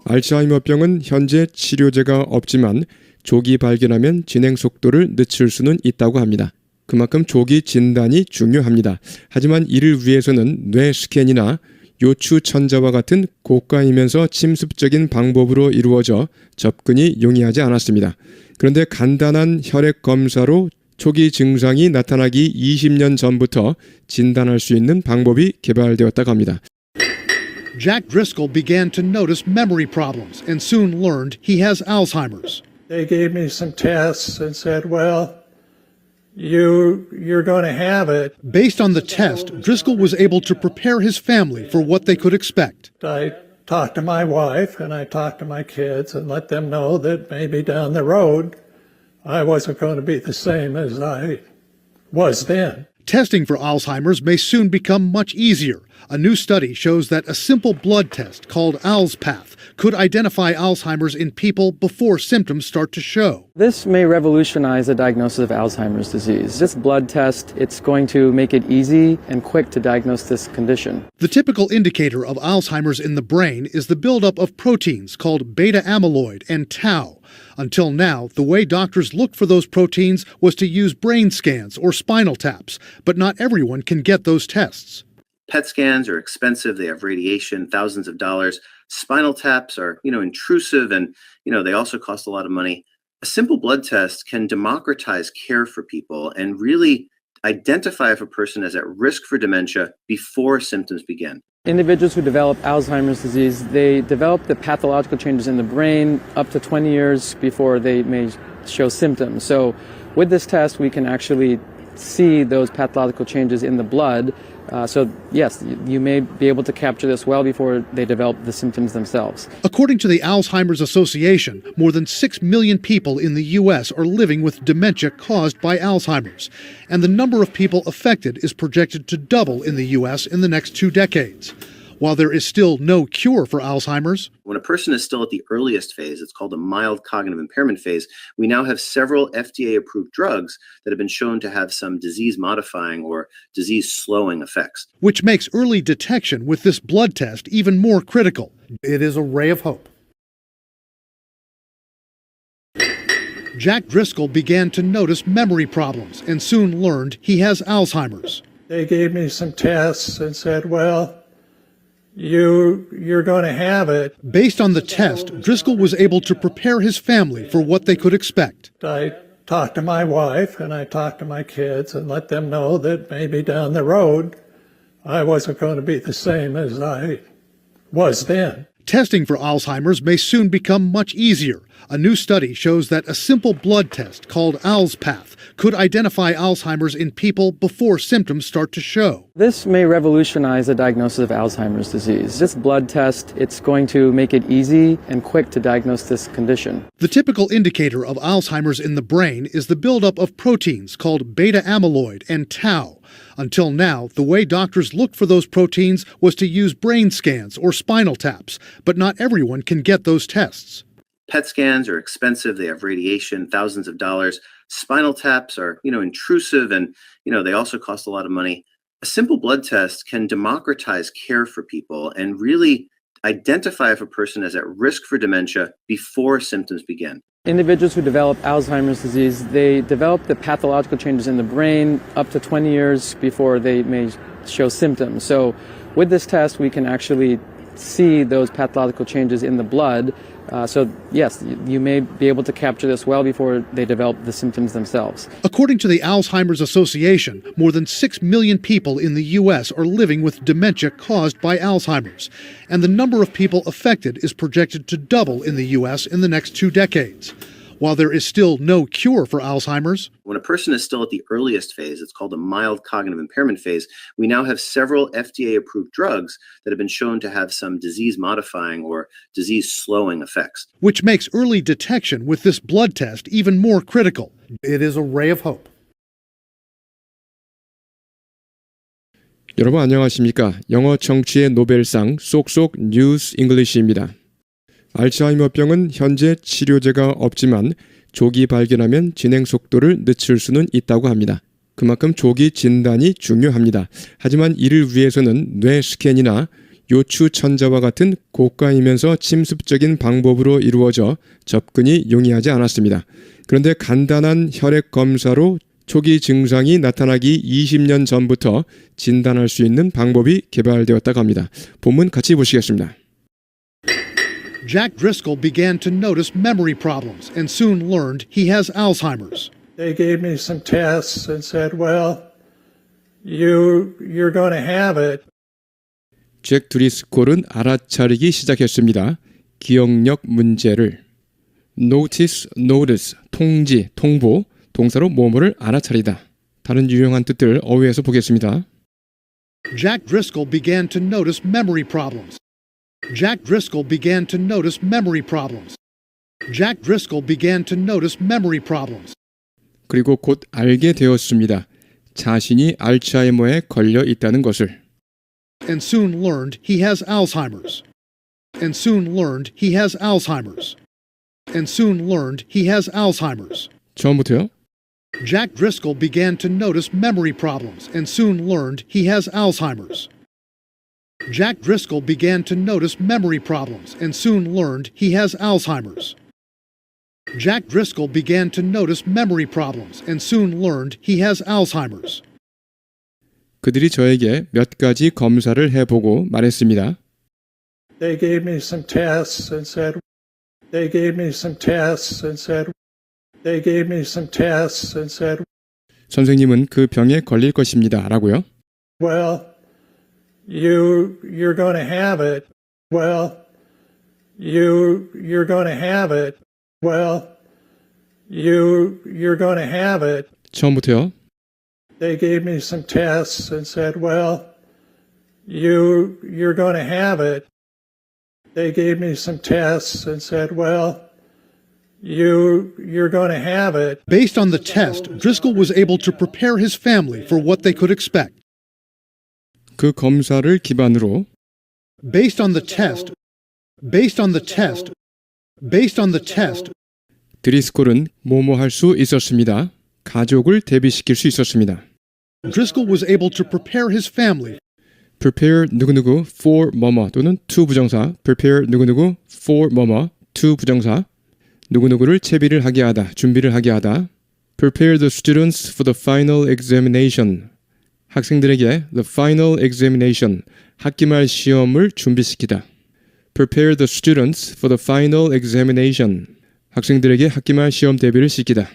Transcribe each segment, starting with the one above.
알츠하이머병은 현재 치료제가 없지만 조기 발견하면 진행 속도를 늦출 수는 있다고 합니다. 그만큼 조기 진단이 중요합니다. 하지만 이를 위해서는 뇌 스캔이나 요추 천자와 같은 고가이면서 침습적인 방법으로 이루어져 접근이 용이하지 않았습니다. 그런데 간단한 혈액 검사로 초기 증상이 나타나기 20년 전부터 진단할 수 있는 방법이 개발되었다고 합니다. Jack Driscoll began to notice memory problems and soon learned he has Alzheimer's. They gave me some tests and said, well, you're going to have it. Based on the test, Driscoll was able to prepare his family for what they could expect. I talked to my wife and I talked to my kids and let them know that maybe down the road I wasn't going to be the same as I was then. Testing for Alzheimer's may soon become much easier. A new study shows that a simple blood test called ALZpath could identify Alzheimer's in people before symptoms start to show. This may revolutionize the diagnosis of Alzheimer's disease. This blood test, it's going to make it easy and quick to diagnose this condition. The typical indicator of Alzheimer's in the brain is the buildup of proteins called beta amyloid and tau. Until now, the way doctors looked for those proteins was to use brain scans or spinal taps, but not everyone can get those tests. PET scans are expensive. They have radiation, thousands of dollars. Spinal taps are, intrusive and, they also cost a lot of money. A simple blood test can democratize care for people and really identify if a person is at risk for dementia before symptoms begin. Individuals who develop Alzheimer's disease, they develop the pathological changes in the brain up to 20 years before they may show symptoms. So with this test, we can actually see those pathological changes in the blood. So yes, you may be able to capture this well before they develop the symptoms themselves. According to the Alzheimer's Association, more than 6 million people in the U.S. are living with dementia caused by Alzheimer's, and the number of people affected is projected to double in the U.S. in the next 2 decades. While there is still no cure for Alzheimer's, when a person is still at the earliest phase, it's called a mild cognitive impairment phase, we now have several FDA-approved drugs that have been shown to have some disease-modifying or disease-slowing effects. Which makes early detection with this blood test even more critical. It is a ray of hope. Jack Driscoll began to notice memory problems and soon learned he has Alzheimer's. They gave me some tests and said, well, you're going to have it. Based on the test, Driscoll was able to prepare his family for what they could expect. I talked to my wife and I talked to my kids and let them know that maybe down the road I wasn't going to be the same as I was then. Testing for Alzheimer's may soon become much easier. A new study shows that a simple blood test called ALZpath could identify Alzheimer's in people before symptoms start to show. This may revolutionize the diagnosis of Alzheimer's disease. This blood test, it's going to make it easy and quick to diagnose this condition. The typical indicator of Alzheimer's in the brain is the buildup of proteins called beta amyloid and tau. Until now, the way doctors looked for those proteins was to use brain scans or spinal taps, but not everyone can get those tests. PET scans are expensive. They have radiation, thousands of dollars. Spinal taps are, intrusive and, they also cost a lot of money. A simple blood test can democratize care for people and really identify if a person is at risk for dementia before symptoms begin. Individuals who develop Alzheimer's disease, they develop the pathological changes in the brain up to 20 years before they may show symptoms. So with this test, we can actually see those pathological changes in the blood. So yes, you may be able to capture this well before they develop the symptoms themselves. According to the Alzheimer's Association, more than 6 million people in the U.S. are living with dementia caused by Alzheimer's, and the number of people affected is projected to double in the U.S. in the next 2 decades. While there is still no cure for Alzheimer's, when a person is still at the earliest phase, it's called a mild cognitive impairment phase, we now have several FDA-approved drugs that have been shown to have some disease-modifying or disease-slowing effects. Which makes early detection with this blood test even more critical. It is a ray of hope. 여러분 안녕하십니까? 영어 정치의 노벨상 쏙쏙 뉴스 잉글리시입니다. 알츠하이머병은 현재 치료제가 없지만 조기 발견하면 진행 속도를 늦출 수는 있다고 합니다. 그만큼 조기 진단이 중요합니다. 하지만 이를 위해서는 뇌 스캔이나 요추천자와 같은 고가이면서 침습적인 방법으로 이루어져 접근이 용이하지 않았습니다. 그런데 간단한 혈액 검사로 초기 증상이 나타나기 20년 전부터 진단할 수 있는 방법이 개발되었다고 합니다. 본문 같이 보시겠습니다. Jack Driscoll began to notice memory problems and soon learned he has Alzheimer's. They gave me some tests and said, well, you're going to have it. 잭 드리스콜은 알아차리기 시작했습니다. 기억력 문제를. notice, notice, 통지, 통보, 동사로 뭐뭐를 알아차리다. 다른 유용한 뜻들 어휘에서 보겠습니다. Jack Driscoll began to notice memory problems. Jack Driscoll began to notice memory problems. Jack Driscoll began to notice memory problems. 그리고 곧 알게 되었습니다. 자신이 알츠하이머에 걸려 있다는 것을. And soon learned he has Alzheimer's. And soon learned he has Alzheimer's. And soon learned he has Alzheimer's. 처음부터요. Jack Driscoll began to notice memory problems and soon learned he has Alzheimer's. Jack Driscoll began to notice memory problems and soon learned he has Alzheimer's. Jack Driscoll began to notice memory problems and soon learned he has Alzheimer's. 그들이 저에게 몇 가지 검사를 해보고 말했습니다. They gave me some tests and said, they gave me some tests and said, they gave me some tests and said, 선생님은 그 병에 걸릴 것입니다. 라고요. well, you're going to have it. Well, you're going to have it. Well, you're going to have it. 처음부터요. They gave me some tests and said, well, you're going to have it. They gave me some tests and said, well, you're going to have it. Based on the test, Driscoll was able to prepare his family for what they could expect. 그 검사를 기반으로 Based on the test, based on the test, based on the test, 드리스콜은 뭐뭐 할 수 있었습니다. 가족을 대비시킬 수 있었습니다. Driscoll was able to prepare his family prepare 누구누구 for 뭐뭐 또는 to 부정사 prepare 누구누구 for 뭐뭐 to 부정사 누구누구를 채비를 하게 하다, 준비를 하게 하다 prepare the students for the final examination 학생들에게 the final examination 학기말 시험을 준비시키다 prepare the students for the final examination 학생들에게 학기말 시험 대비를 시키다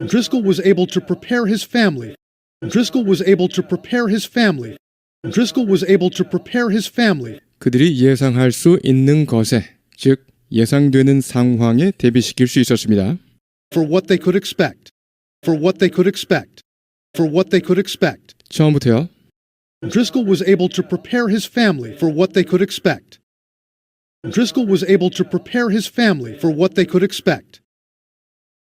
Driscoll was able to prepare his family. Driscoll was able to prepare his family. Driscoll was able to prepare his family 그들이 예상할 수 있는 것에 즉 예상되는 상황에 대비시킬 수 있었습니다. for what they could expect. For what they could expect. For what they could expect. 처음부터요. Driscoll was able to prepare his family for what they could expect. Driscoll was able to prepare his family for what they could expect.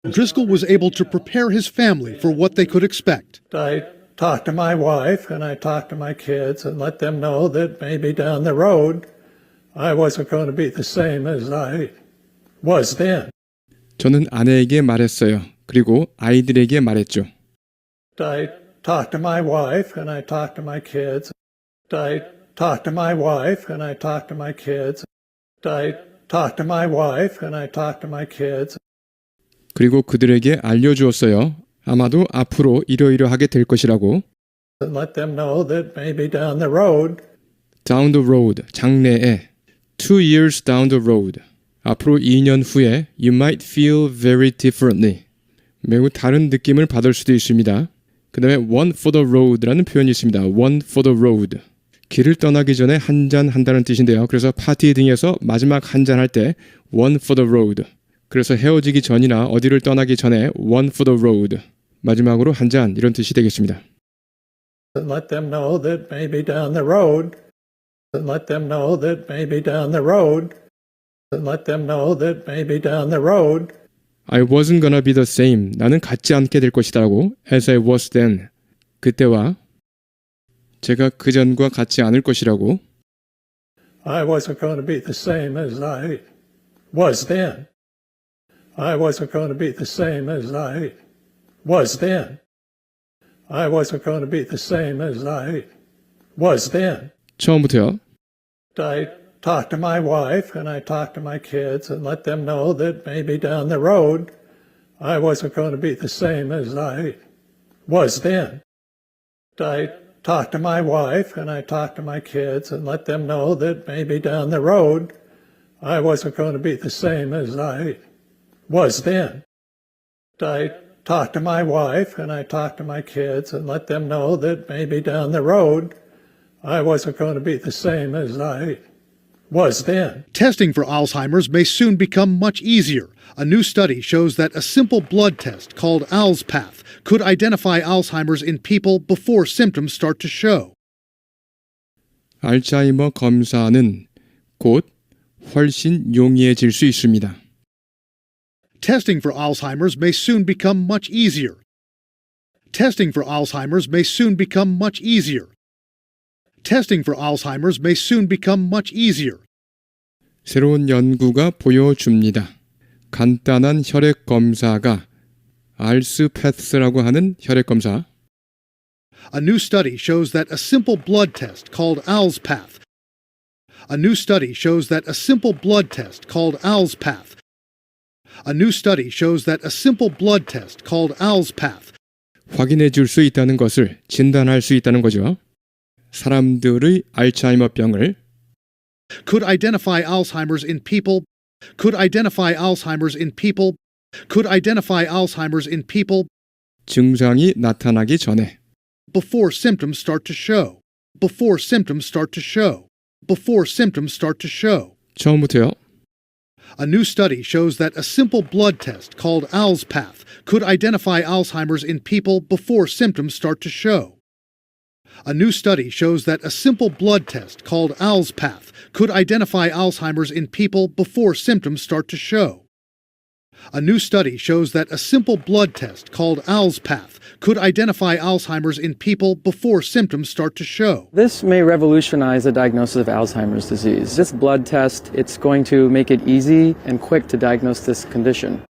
Driscoll was able to prepare his family for what they could expect. I talked to my wife and I talked to my kids and let them know that maybe down the road I wasn't going to be the same as I was then. 저는 아내에게 말했어요. 그리고 아이들에게 말했죠. I talked to my wife and I talked to my kids. I talked to my wife and I talked to my kids. I talked to my wife and I talked to my kids. 그리고 그들에게 알려주었어요. 아마도 앞으로 이러이러하게 될 것이라고. And let them know that maybe down the road Down the road, 장래에 2 years down the road. 앞으로 2년 후에 you might feel very differently. 매우 다른 느낌을 받을 수도 있습니다. 그 다음에 one for the road라는 표현이 있습니다. one for the road. 길을 떠나기 전에 한 잔 한다는 뜻인데요. 그래서 파티 등에서 마지막 한 잔 할 때 one for the road. 그래서 헤어지기 전이나 어디를 떠나기 전에 one for the road. 마지막으로 한 잔 이런 뜻이 되겠습니다. and let them know that maybe down the road and let them know that maybe down the road and let them know that maybe down the road I wasn't gonna be the same. 나는 같지 않게 될 것이다라고 as I was then. 그때와 제가 그전과 같지 않을 것이라고 I wasn't going to be the same as I was then. I wasn't going to be the same as I was then. I wasn't going to be the same as I was then. 처음부터요. I talk to my wife and I talk to my kids and let them know that maybe down the road I wasn't going to be the same as I was then. I talk to my wife and I talk to my kids and let them know that maybe down the road I wasn't going to be the same as I was then. I talk to my wife and I talk to my kids and let them know that maybe down the road I wasn't going to be the same as I was then. Testing for Alzheimer's may soon become much easier. A new study shows that a simple blood test called ALZpath could identify Alzheimer's in people before symptoms start to show. 알츠하이머 검사는 곧 훨씬 용이해질 수 있습니다. Testing for Alzheimer's may soon become much easier. Testing for Alzheimer's may soon become much easier. Testing for Alzheimer's may soon become much easier. 새로운 연구가 보여줍니다. 간단한 혈액 검사가 알스패스라고 하는 혈액 검사. A new study shows that a simple blood test called ALZpath. A new study shows that a simple blood test called ALZpath. A new study shows that a simple blood test called ALZpath 확인해 줄 수 있다는 것을 진단할 수 있다는 거죠. 사람들의 알츠하이머병을 could identify Alzheimer's in people, could identify Alzheimer's in people, could identify Alzheimer's in people 증상이 나타나기 전에 before symptoms start to show, before symptoms start to show, before symptoms start to show. 처음부터요. A new study shows that a simple blood test called ALZpath could identify Alzheimer's in people before symptoms start to show. A new study shows that a simple blood test called ALZpath could identify Alzheimer's in people before symptoms start to show. A new study shows that a simple blood test called ALZpath could identify Alzheimer's in people before symptoms start to show. This may revolutionize the diagnosis of Alzheimer's disease. This blood test, it's going to make it easy and quick to diagnose this condition.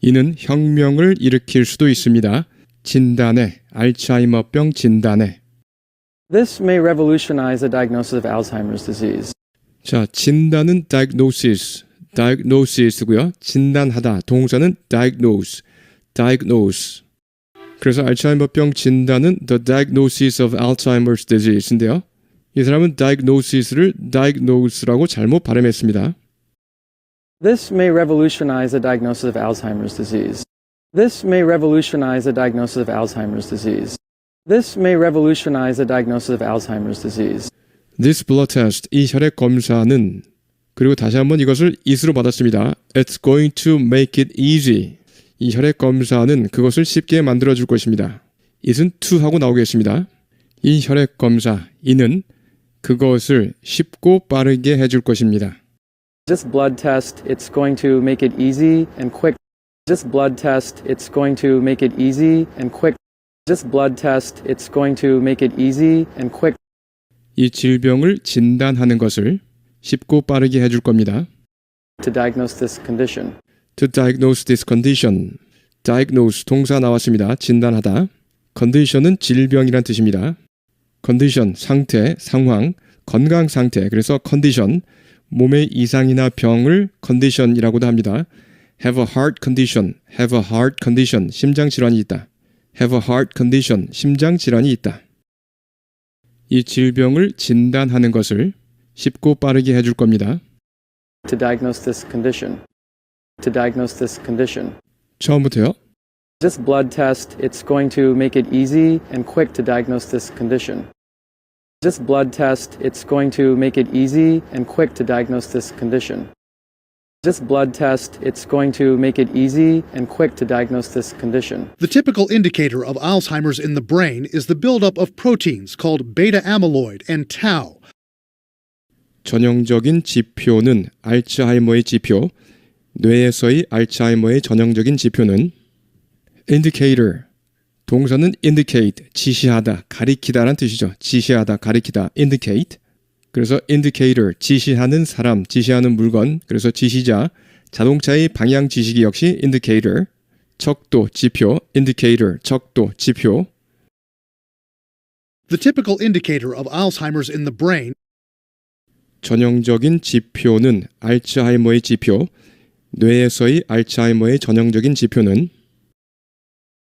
이는 혁명을 일으킬 수도 있습니다. 진단에, 알츠하이머병 진단에. This may revolutionize the diagnosis of Alzheimer's disease. 자, 진단은 diagnosis고요. 진단하다. 동사는 diagnose. 그래서 알츠하이머병 진단은 the diagnosis of Alzheimer's disease인데요. 이 사람은 diagnosis를 diagnose라고 잘못 발음했습니다. This may revolutionize the diagnosis of Alzheimer's disease. This may revolutionize the diagnosis of Alzheimer's disease. This may revolutionize the diagnosis of Alzheimer's disease. This blood test, 이 혈액 검사는 그리고 다시 한번 이것을 is로 받았습니다. It's going to make it easy. 이 혈액 검사는 그것을 쉽게 만들어줄 것입니다. it은 to 하고 나오겠습니다. 이 혈액 검사, 이는 그것을 쉽고 빠르게 해줄 것입니다. This blood test, it's going to make it easy and quick. This blood test, it's going to make it easy and quick. This blood test, it's going to make it easy and quick. 이 질병을 진단하는 것을 쉽고 빠르게 해줄 겁니다. To diagnose this condition. To diagnose this condition. diagnose 동사 나왔습니다. 진단하다. condition은 질병이란 뜻입니다. condition 상태, 상황, 건강 상태. 그래서 condition 몸의 이상이나 병을 condition이라고도 합니다. have a heart condition, have a heart condition. 심장 질환이 있다. have a heart condition. 심장 질환이 있다. 이 질병을 진단하는 것을 쉽고 빠르게 해줄 겁니다. To diagnose this condition. To diagnose this condition. 처음부터요. This blood test, it's going to make it easy and quick to diagnose this condition. This blood test, it's going to make it easy and quick to diagnose this condition. This blood test, it's going to make it easy and quick to diagnose this condition. The typical indicator of Alzheimer's in the brain is the buildup of proteins called beta amyloid and tau. 전형적인 지표는 알츠하이머의 지표, 뇌에서의 알츠하이머의 전형적인 지표는 indicator, 동사는 indicate, 지시하다, 가리키다라는 뜻이죠. 지시하다, 가리키다, indicate. 그래서 indicator, 지시하는 사람, 지시하는 물건, 그래서 지시자, 자동차의 방향 지시기 역시 indicator, 척도, 지표, indicator, 척도, 지표. The typical indicator of Alzheimer's in the brain 전형적인 지표는 알츠하이머의 지표, 뇌에서의 알츠하이머의 전형적인 지표는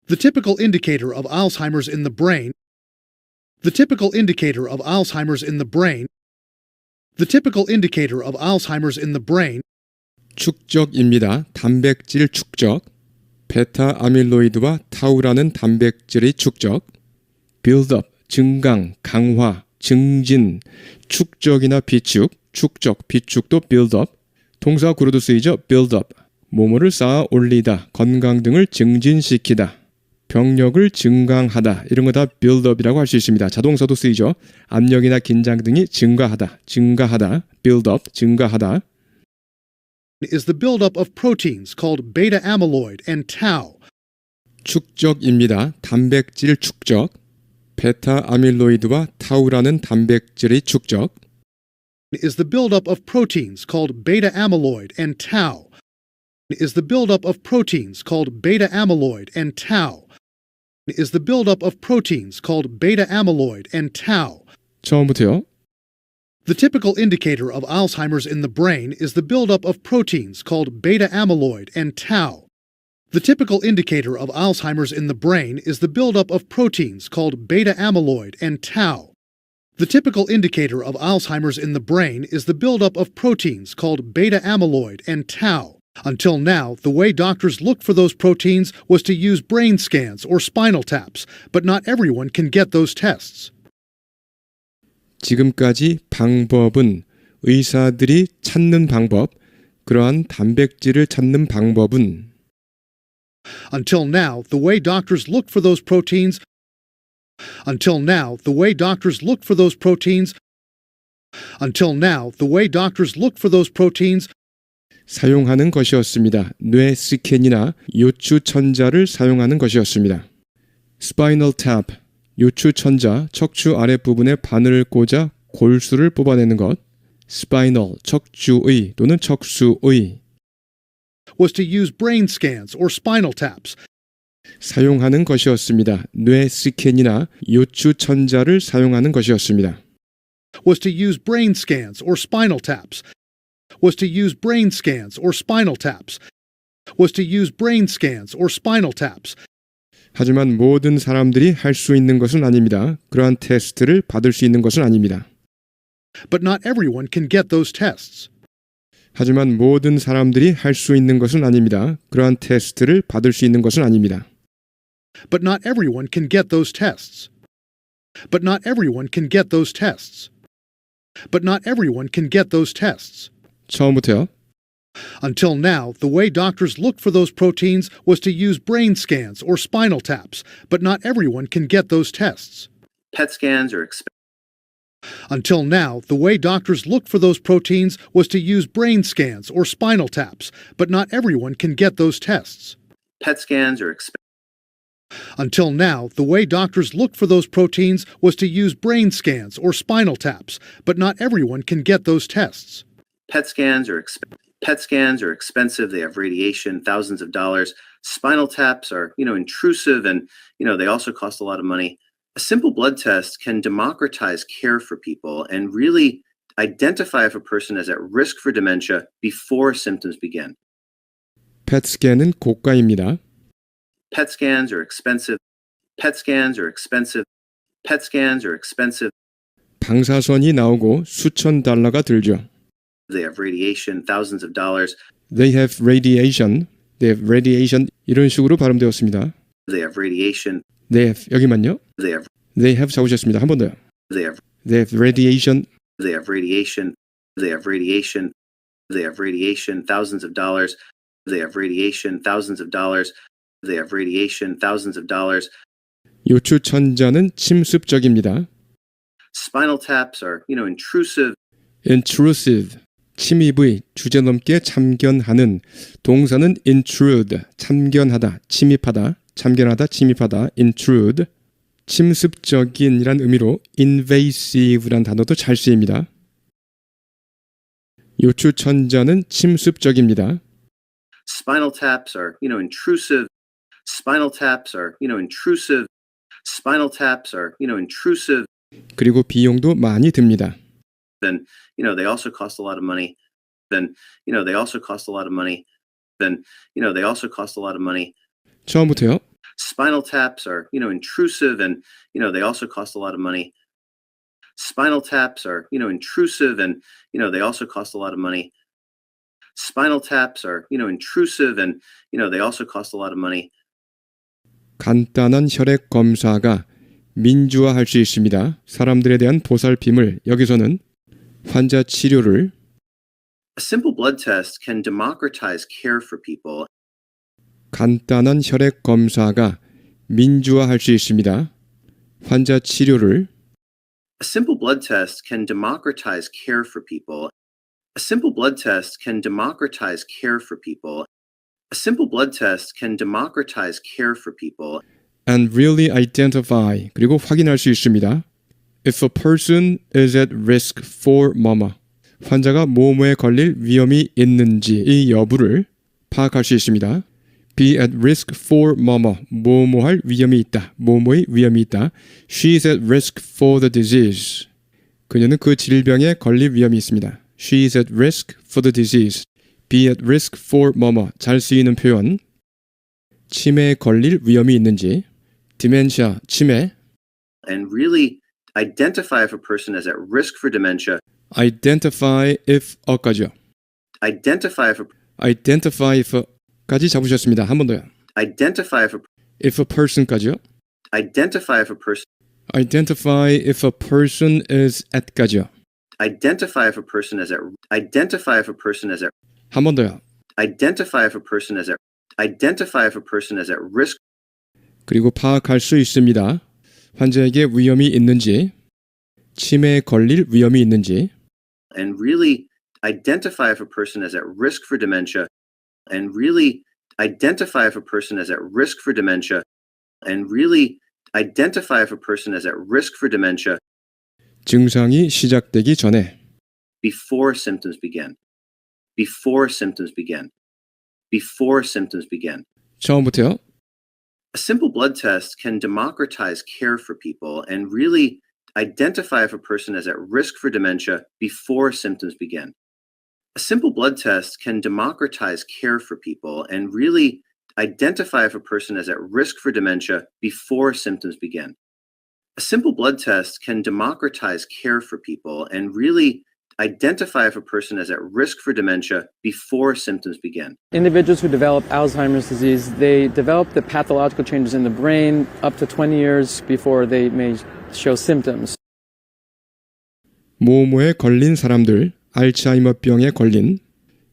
The typical indicator of Alzheimer's in the brain. The typical indicator of Alzheimer's in the brain. The typical indicator of Alzheimer's in the brain 축적입니다. 단백질 축적. 베타 아밀로이드와 타우라는 단백질의 축적. build-up, 증강, 강화, 증진, 축적이나 비축, 축적, 비축도 build-up. 동사 구로도 쓰이죠. build-up, 몸을 쌓아 올리다, 건강 등을 증진시키다. 병력을 증강하다 이런 거 다 build-up이라고 할 수 있습니다. 자동사도 쓰이죠. 압력이나 긴장 등이 증가하다, 증가하다, build-up, 증가하다. is the buildup of proteins called beta amyloid and tau. 축적입니다. 단백질 축적. 베타 아밀로이드와 타우라는 단백질의 축적. Is the buildup of proteins called beta amyloid and tau. Is the buildup of proteins called beta amyloid and tau. Is the buildup of proteins called beta amyloid and tau. 처음부터요. The typical indicator of Alzheimer's in the brain is the buildup of proteins called beta amyloid and tau. The typical indicator of Alzheimer's in the brain is the buildup of proteins called beta amyloid and tau. The typical indicator of Alzheimer's in the brain is the buildup of proteins called beta amyloid and tau. Until now, the way doctors look for those proteins was to use brain scans or spinal taps, but not everyone can get those tests. 지금까지 방법은 의사들이 찾는 방법, 그러한 단백질을 찾는 방법은 Until now, the way doctors look for those proteins Until now, the way doctors look for those proteins Until now, the way doctors look for those proteins 사용하는 것이었습니다. 뇌 스캔이나 요추천자를 사용하는 것이었습니다. Spinal tap, 요추천자, 척추 아랫부분에 바늘을 꽂아 골수를 뽑아내는 것. Spinal, 척추의 또는 척수의. was to use brain scans or spinal taps. 사용하는 것이었습니다. 뇌 스캔이나 요추천자를 사용하는 것이었습니다. Was to use brain scans or spinal taps. Was to use brain scans or spinal taps. Was to use brain scans or spinal taps. 하지만 모든 사람들이 할 수 있는 것은 아닙니다. 그러한 테스트를 받을 수 있는 것은 아닙니다. But not everyone can get those tests. 하지만 모든 사람들이 할 수 있는 것은 아닙니다. 그러한 테스트를 받을 수 있는 것은 아닙니다. But not everyone can get those tests. But not everyone can get those tests. But not everyone can get those tests. 처음부터요. Until now, the way doctors look for those proteins was to use brain scans or spinal taps, but not everyone can get those tests. PET scans are expensive. Until now, the way doctors look for those proteins was to use brain scans or spinal taps, but not everyone can get those tests. PET scans are expensive. Until now, the way doctors look for those proteins was to use brain scans or spinal taps, but not everyone can get those tests. PET scans are expensive. PET scans are expensive. They have radiation, thousands of dollars. Spinal taps are, intrusive and, they also cost a lot of money. A simple blood test can democratize care for people and really identify if a person is at risk for dementia before symptoms begin. 펫 스캔은 고가입니다. PET scans are expensive. PET scans are expensive. PET scans are expensive. 방사선이 나오고 수천 달러가 들죠. They have radiation, thousands of dollars. They have radiation. They have radiation. 이런 식으로 발음되었습니다. They have radiation. They have 여기만요. They have. They have 적으셨습니다. 한 번 더요. They have. They have radiation. They have radiation. They have radiation. They have radiation, thousands of dollars. They have radiation, thousands of dollars. They have radiation, thousands of dollars. 요추천자는 침습적입니다. Spinal taps are, intrusive. intrusive, 침입의 주제넘게 참견하는 동사는 intrude, 참견하다, 침입하다, 참견하다, 침입하다, intrude. 침습적인이란 의미로 invasive란 단어도 잘 쓰입니다. 요추천자는 침습적입니다. Spinal taps are, intrusive. Spinal taps are, intrusive. Spinal taps are, intrusive. 그리고 비용도 많이 듭니다. then, they also cost a lot of money. Then, they also cost a lot of money. Then, they also cost a lot of money. 처음부터요. Spinal taps are, intrusive and, they also cost a lot of money. Spinal taps are, intrusive and, they also cost a lot of money. Spinal taps are, intrusive and, they also cost a lot of money. 간단한 혈액 검사가 민주화할 수 있습니다. 사람들에 대한 보살핌을 여기서는 환자 치료를 A simple blood test can democratize care for people. 간단한 혈액 검사가 민주화할 수 있습니다. 환자 치료를 A simple blood test can democratize care for people. A simple blood test can democratize care for people. A simple blood test can democratize care for people. and really identify 그리고 확인할 수 있습니다. If a person is at risk for 뭐뭐 환자가 뭐뭐에 걸릴 위험이 있는지 이 여부를 파악할 수 있습니다. Be at risk for 뭐뭐 뭐뭐할 위험이 있다. 뭐뭐의 위험이 있다. She is at risk for the disease. 그녀는 그 질병에 걸릴 위험이 있습니다. She is at risk for the disease. Be at risk for 뭐뭐 잘 쓰이는 표현 치매에 걸릴 위험이 있는지 dementia, 치매 And really identify if a person is at risk for dementia. identify if 어까지요. Identify if까지 잡으셨습니다. 한 번 더요. identify if a person까지요. identify if a person identify if a person is at까지요. identify if a person is at identify if a person is at 한 번 더요. identify if a person is at identify if a person is at risk. 그리고 파악할 수 있습니다. 환자에게 위험이 있는지, 치매에 걸릴 위험이 있는지, And really identify if a person is at risk for dementia. And really identify if a person is at risk for dementia. And really identify if a person is at risk for dementia 증상이 시작되기 전에 before symptoms begin. Before symptoms begin. Before symptoms begin. 처음부터요. A simple blood test can democratize care for people and really identify if a person is at risk for dementia before symptoms begin. A simple blood test can democratize care for people and really identify if a person is at risk for dementia before symptoms begin. A simple blood test can democratize care for people and really identify if a person is at risk for dementia before symptoms begin. Individuals who develop Alzheimer's disease, they develop the pathological changes in the brain up to 20 years before they may show symptoms. 모모에 걸린 사람들, 알츠하이머병에 걸린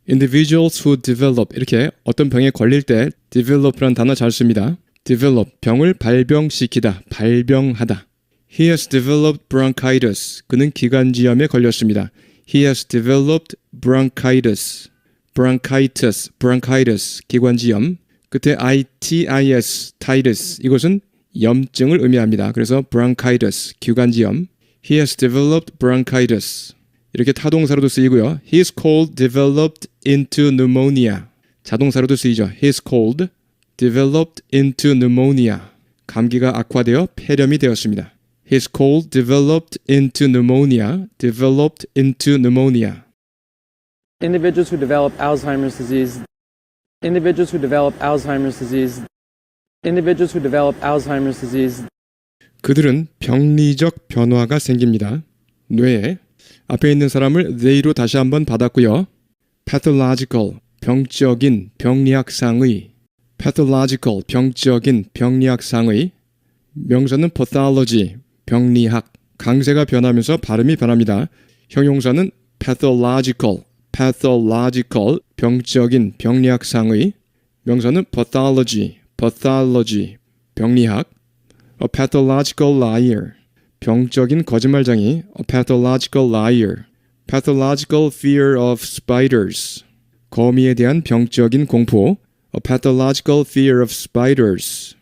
individuals who develop 이렇게 어떤 병에 걸릴 때 develop라는 단어 잘 씁니다. develop 병을 발병시키다, 발병하다. He has developed bronchitis. 그는 기관지염에 걸렸습니다. He has developed bronchitis. bronchitis, 기관지염. 끝에 itis, titis. 이것은 염증을 의미합니다. 그래서 bronchitis, 기관지염. He has developed bronchitis. 이렇게 타동사로도 쓰이고요. He is cold, developed into pneumonia. 자동사로도 쓰이죠. He is cold, developed into pneumonia. 감기가 악화되어 폐렴이 되었습니다. He is cold, developed into pneumonia. Developed into pneumonia. Individuals who develop Alzheimer's disease, individuals who develop Alzheimer's disease, individuals who develop Alzheimer's disease. 그들은 병리적 변화가 생깁니다. 뇌에 앞에 있는 사람을 they로 다시 한번 받았고요. pathological, 병적인, 병리학상의 pathological, 병적인, 병리학상의 명사는 pathology, 병리학, 강세가 변하면서 발음이 변합니다. 형용사는 pathological, 병적인, 병리학상의 명사는 pathology, 병리학. A pathological liar, 병적인 거짓말쟁이, a pathological liar. Pathological fear of spiders, 거미에 대한 병적인 공포, a pathological fear of spiders.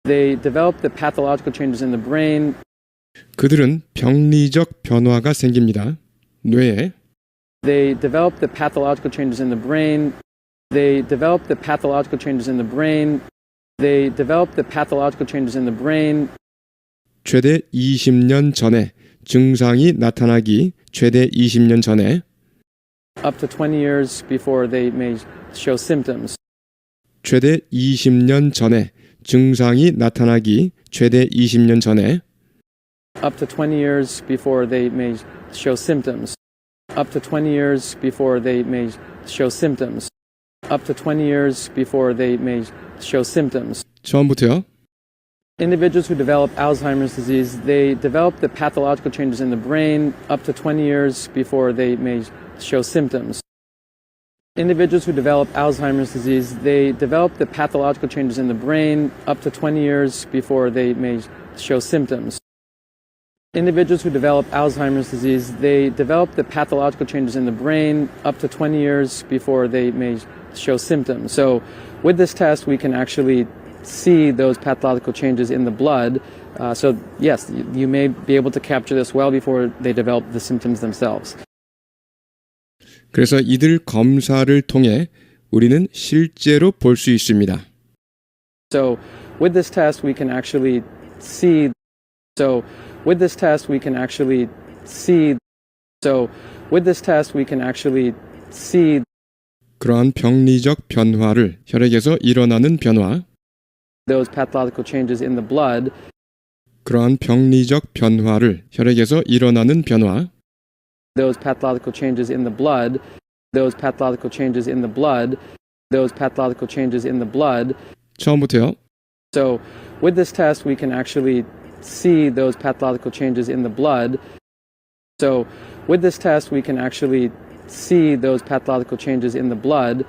They develop the pathological changes in the brain. 그들은 병리적 변화가 생깁니다. 뇌에 They develop the pathological changes in the brain. They develop the pathological changes in the brain. They develop the pathological changes in the brain. 최대 20년 전에 증상이 나타나기 최대 20년 전에 up to 20 years before they may show symptoms. 최대 20년 전에 증상이 나타나기 최대 20년 전에 Up to 20 years before they may show symptoms. Up to 20 years before they may show symptoms. Up to 20 years before they may show symptoms. 처음부터요. Individuals who develop Alzheimer's disease, they develop the pathological changes in the brain up to 20 years before they may show symptoms. Individuals who develop Alzheimer's disease, they develop the pathological changes in the brain up to 20 years before they may show symptoms. Individuals who develop Alzheimer's disease, they develop the pathological changes in the brain up to 20 years before they may show symptoms. So with this test, we can actually see those pathological changes in the blood. So yes, you may be able to capture this well before they develop the symptoms themselves. 그래서 이들 검사를 통해 우리는 실제로 볼 수 있습니다. So with this test, we can actually see. So with this test, we can actually see. So with this test, we can actually see. 그러한 병리적 변화를 혈액에서 일어나는 변화, Those pathological changes in the blood. 그러한 병리적 변화를 혈액에서 일어나는 변화, Those pathological changes in the blood. Those pathological changes in the blood. Those pathological changes in the blood. 처음부터요. So with this test, we can actually see those pathological changes in the blood. So with this test, we can actually see those pathological changes in the blood.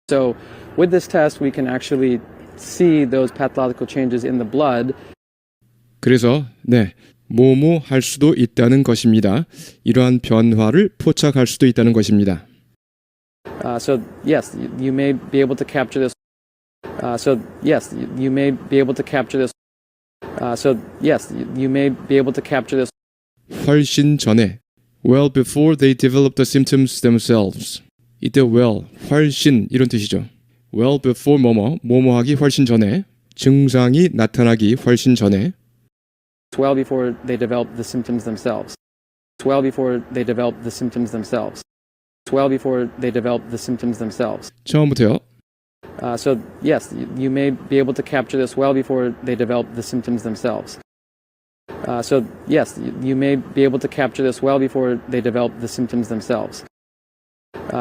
So with this test, we can actually see those pathological changes in the blood. 그래서 뭐뭐 할 수도 있다는 것입니다. 이러한 변화를 포착할 수도 있다는 것입니다. So yes, you may be able to capture this. So yes, you may be able to capture this. So yes, you may be able to capture this. 훨씬 전에 well before they develop the symptoms themselves. 이때 well, 훨씬 이런 뜻이죠. well before 뭐뭐 하기 훨씬 전에 증상이 나타나기 훨씬 전에 Well before they develop the symptoms themselves. Well before they develop the symptoms themselves. Well before they develop the symptoms themselves. 처음부터요. So yes, you may be able to capture this well before they develop the symptoms themselves. So yes, you may be able to capture this well before they develop the symptoms themselves.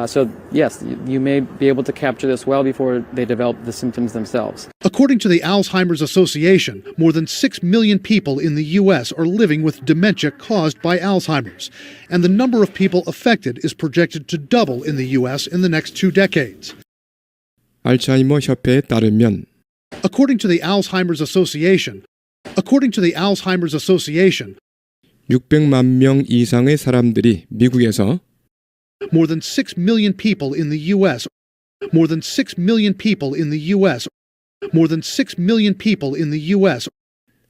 So yes, you may be able to capture this well before they develop the symptoms themselves. According to the Alzheimer's Association, more than 6 million people in the U.S. are living with dementia caused by Alzheimer's, and the number of people affected is projected to double in the U.S. in the next 2 decades. 알츠하이머 협회에 따르면 According to the Alzheimer's Association, 600만 명 이상의 사람들이 미국에서 more than 6 million people in the U.S. More than 6 million people in the U.S. More than 6 million people in the U.S.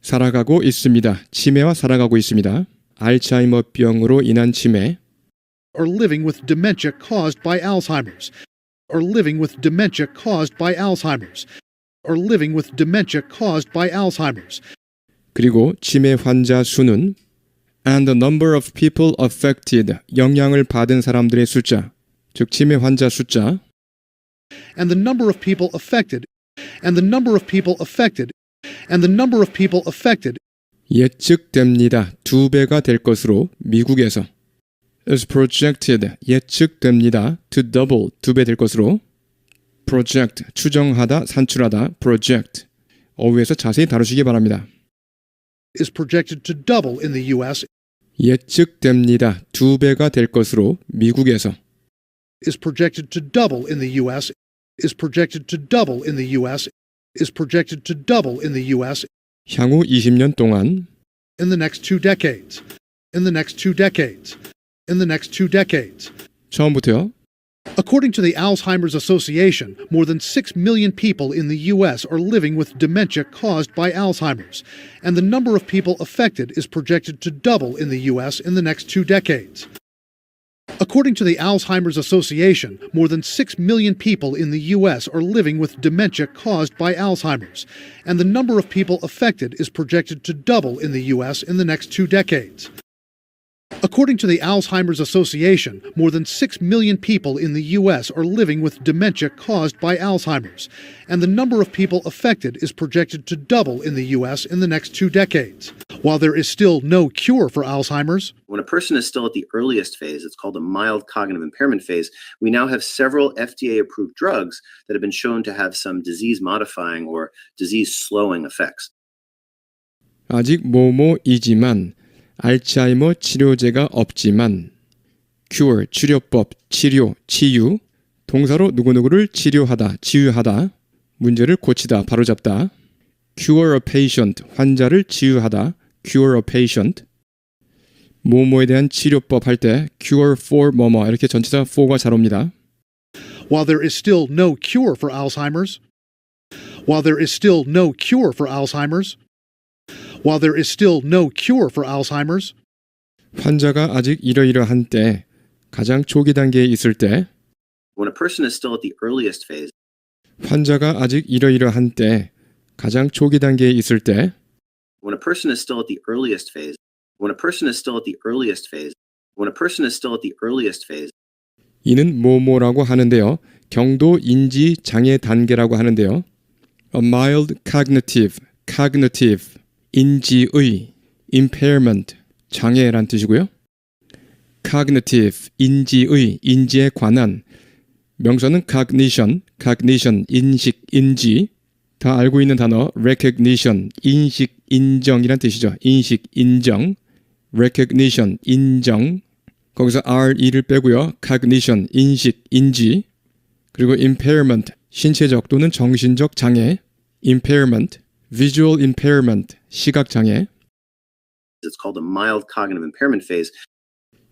살아가고 있습니다. 치매와 살아가고 있습니다. 알츠하이머병으로 인한 치매, are living with dementia caused by Alzheimer's. Are living with dementia caused by Alzheimer's. Are living with dementia caused by Alzheimer's. 그리고 치매 환자 수는 and the number of people affected, 영향을 받은 사람들의 숫자, 즉 치매 환자 숫자, And the number of people affected. And the number of people affected. And the number of people affected 예측됩니다. 2배가 될 것으로 미국에서 is projected, 예측됩니다. to double, 2배 될 것으로 project, 추정하다, 산출하다, project. 어휘에서 자세히 다루시기 바랍니다. is projected to double in the U.S. 예측됩니다. 2배가 될 것으로 미국에서 is projected to double in the U.S. is projected to double in the U.S. is projected to double in the U.S. 향후 20년 동안 in the next 2 decades. In the next 2 decades. In the next 2 decades. 처음부터요. According to the Alzheimer's Association, more than 6 million people in the U.S. are living with dementia caused by Alzheimer's, and the number of people affected is projected to double in the U.S. in the next 2 decades. According to the Alzheimer's Association, more than 6 million people in the U.S. are living with dementia caused by Alzheimer's, and the number of people affected is projected to double in the U.S. in the next 2 decades. According to the Alzheimer's Association, more than 6 million people in the U.S. are living with dementia caused by Alzheimer's, and the number of people affected is projected to double in the U.S. in the next 2 decades. While there is still no cure for Alzheimer's, When a person is still at the earliest phase, it's called a mild cognitive impairment phase, we now have several FDA-approved drugs that have been shown to have some disease-modifying or disease-slowing effects. 아직 뭐뭐이지만 알츠하이머 치료제가 없지만 cure 치료법, 치료, 치유 동사로 누구누구를 치료하다, 치유하다 문제를 고치다, 바로잡다 cure a patient, 환자를 치유하다 cure a patient 뭐뭐에 대한 치료법 할 때 cure for 뭐뭐 이렇게 전치사 for가 잘 옵니다. while there is still no cure for Alzheimer's, while there is still no cure for Alzheimer's, while there is still no cure for Alzheimer's, 환자가 아직 이러이러한 때 가장 초기 단계에 있을 때 When a person is still at the earliest phase, 환자가 아직 이러이러한 때 가장 초기 단계에 있을 때 when a person is still at the earliest phase, when a person is still at the earliest phase, when a person is still at the earliest phase, 이는 뭐뭐라고 하는데요. 경도 인지 장애 단계라고 하는데요. A mild cognitive, cognitive, 인지의, impairment, 장애란 뜻이고요. cognitive, 인지의, 인지에 관한 명사는 cognition, cognition, 인식, 인지 다 알고 있는 단어 recognition, 인식, 인정이란 뜻이죠. 인식, 인정, recognition, 인정 거기서 RE를 빼고요. cognition, 인식, 인지 그리고 impairment, 신체적 또는 정신적 장애 impairment, visual impairment, 시각 장애 it's called a mild cognitive impairment phase.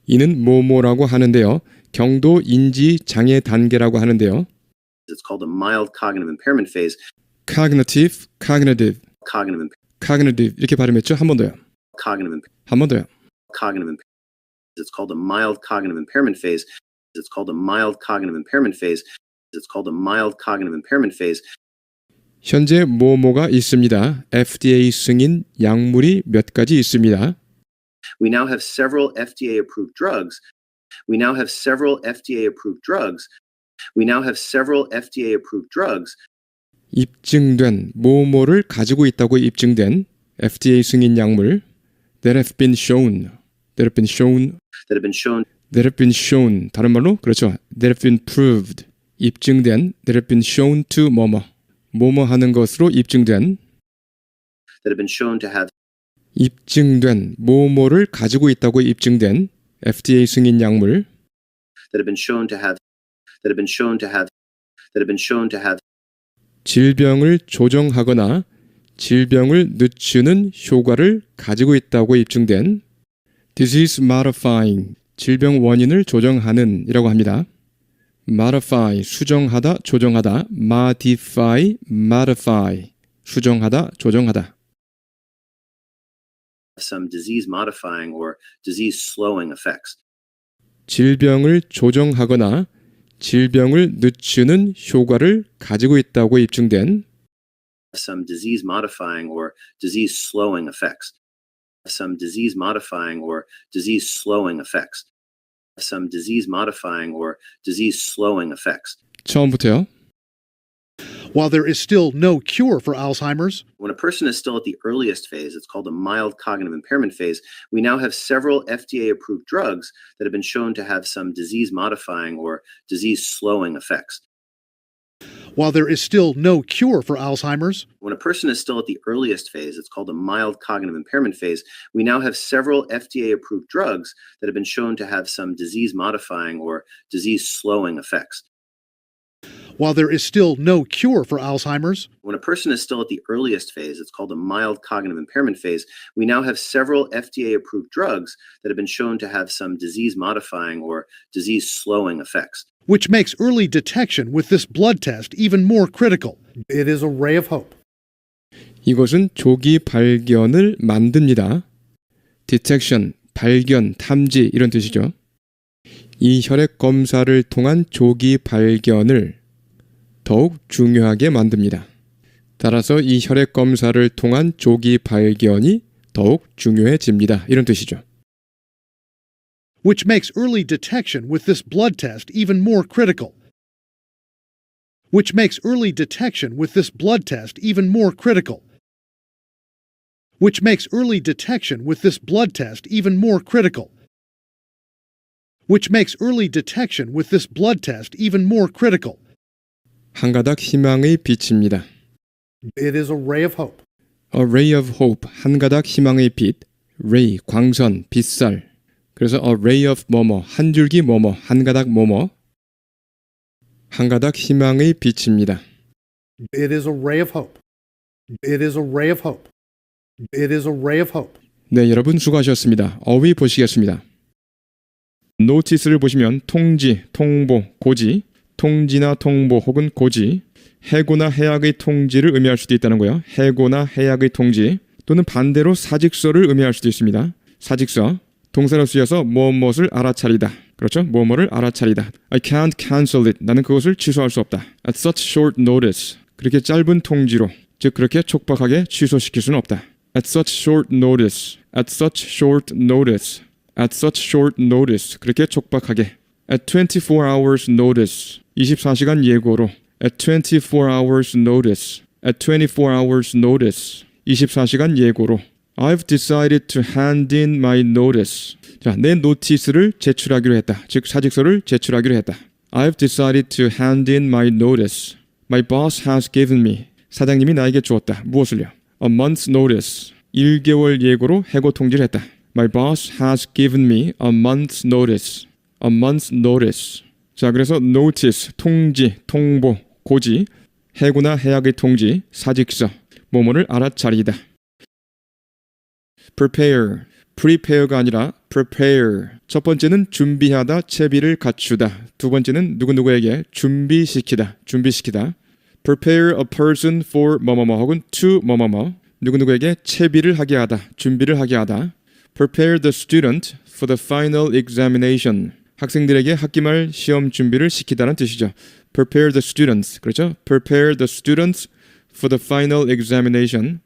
이는 뭐뭐라고 하는데요. 경도 인지 장애 단계라고 하는데요. It's called a mild cognitive impairment phase. cognitive, cognitive, Cognitive, cognitive 이렇게 발음했죠. 한 번 더요. cognitive, 한 번 더요. cognitive. It's called a mild cognitive impairment phase. It's called a mild cognitive impairment phase. It's called a mild cognitive impairment phase. 현재 뭐뭐가 있습니다. FDA 승인 약물이 몇 가지 있습니다. We now have several FDA-approved drugs. We now have several FDA-approved drugs. We now have several FDA-approved drugs 입증된 뭐뭐를 가지고 있다고 입증된 FDA 승인 약물 that have been shown, that have been shown, that have been shown that have been shown 다른 말로 그렇죠. that have been proved 입증된 that have been shown to 뭐뭐 뭐뭐 하는 것으로 입증된 that have been shown to have 입증된 뭐뭐를 가지고 있다고 입증된 FDA 승인 약물 that have been shown to have that have been shown to have that have been shown to have 질병을 조정하거나 질병을 늦추는 효과를 가지고 있다고 입증된 disease modifying 질병 원인을 조정하는 이라고 합니다. modify 수정하다 조정하다 modify modify 수정하다 조정하다 some disease modifying or disease slowing effects. 질병을 조정하거나 질병을 늦추는 효과를 가지고 있다고 입증된 Some disease modifying or disease slowing effects. Some disease modifying or disease slowing effects. Some disease modifying or disease slowing effects. 처음부터요. while there is still no cure for Alzheimer's, When a person is still at the earliest phase, it's called a mild cognitive impairment phase. We now have several FDA-approved drugs that have been shown to have some disease-modifying or disease-slowing effects. while there is still no cure for Alzheimer's, When a person is still at the earliest phase, it's called a mild cognitive impairment phase. We now have several FDA-approved drugs that have been shown to have some disease-modifying or disease-slowing effects. while there is still no cure for Alzheimer's, When a person is still at the earliest phase, it's called a mild cognitive impairment phase. We now have several FDA-approved drugs that have been shown to have some disease-modifying or disease-slowing effects. which makes early detection with this blood test even more critical. It is a ray of hope. 이것은 조기 발견을 만듭니다. detection, 발견, 탐지 이런 뜻이죠. 이 혈액 검사를 통한 조기 발견을 더욱 중요하게 만듭니다. 따라서 이 혈액 검사를 통한 조기 발견이 더욱 중요해집니다. 이런 뜻이죠. which makes early detection with this blood test even more critical. Which makes early detection with this blood test even more critical. Which makes early detection with this blood test even more critical. Which makes early detection with this blood test even more critical. 한 가닥 희망의 빛입니다. It is a ray of hope. A ray of hope, 한 가닥 희망의 빛. ray, 광선, 빛살. 그래서 a ray of 뭐뭐, 한 줄기 뭐뭐, 한 가닥 뭐뭐. 한 가닥 희망의 빛입니다. It is a ray of hope. It is a ray of hope. It is a ray of hope. 네, 여러분 수고하셨습니다. 어휘 보시겠습니다. 노티스를 보시면 통지, 통보, 고지, 통지나 통보 혹은 고지, 해고나 해약의 통지를 의미할 수도 있다는 거예요. 해고나 해약의 통지 또는 반대로 사직서를 의미할 수도 있습니다. 사직서, 동사로 쓰여서 무엇을 알아차리다. 그렇죠? 무엇을 알아차리다. I can't cancel it. 나는 그것을 취소할 수 없다. At such short notice. 그렇게 짧은 통지로, 즉 그렇게 촉박하게 취소시킬 수는 없다. At such short notice. At such short notice. At such short notice. 그렇게 촉박하게. At 24 hours notice. 24시간 예고로. At 24 hours notice. At 24 hours notice. 24시간 예고로. I've decided to hand in my notice. 자, 내 노티스를 제출하기로 했다. 즉 사직서를 제출하기로 했다. I've decided to hand in my notice. My boss has given me. 사장님이 나에게 주었다. 무엇을요? A month's notice. 1개월 예고로 해고 통지를 했다. My boss has given me a month's notice. A month's notice. 자, 그래서 notice, 통지, 통보, 고지, 해고나 해약의 통지, 사직서, 뭐뭐를 알아차리다. prepare, prepare가 아니라 prepare. 첫 번째는 준비하다, 채비를 갖추다. 두 번째는 누구누구에게 준비시키다, 준비시키다. prepare a person for 뭐뭐뭐 혹은 to 뭐뭐뭐. 누구누구에게 채비를 하게 하다, 준비를 하게 하다. prepare the student for the final examination. 학생들에게 학기말 시험 준비를 시키다는 뜻이죠. prepare the students. 그렇죠? prepare the students for the final examination.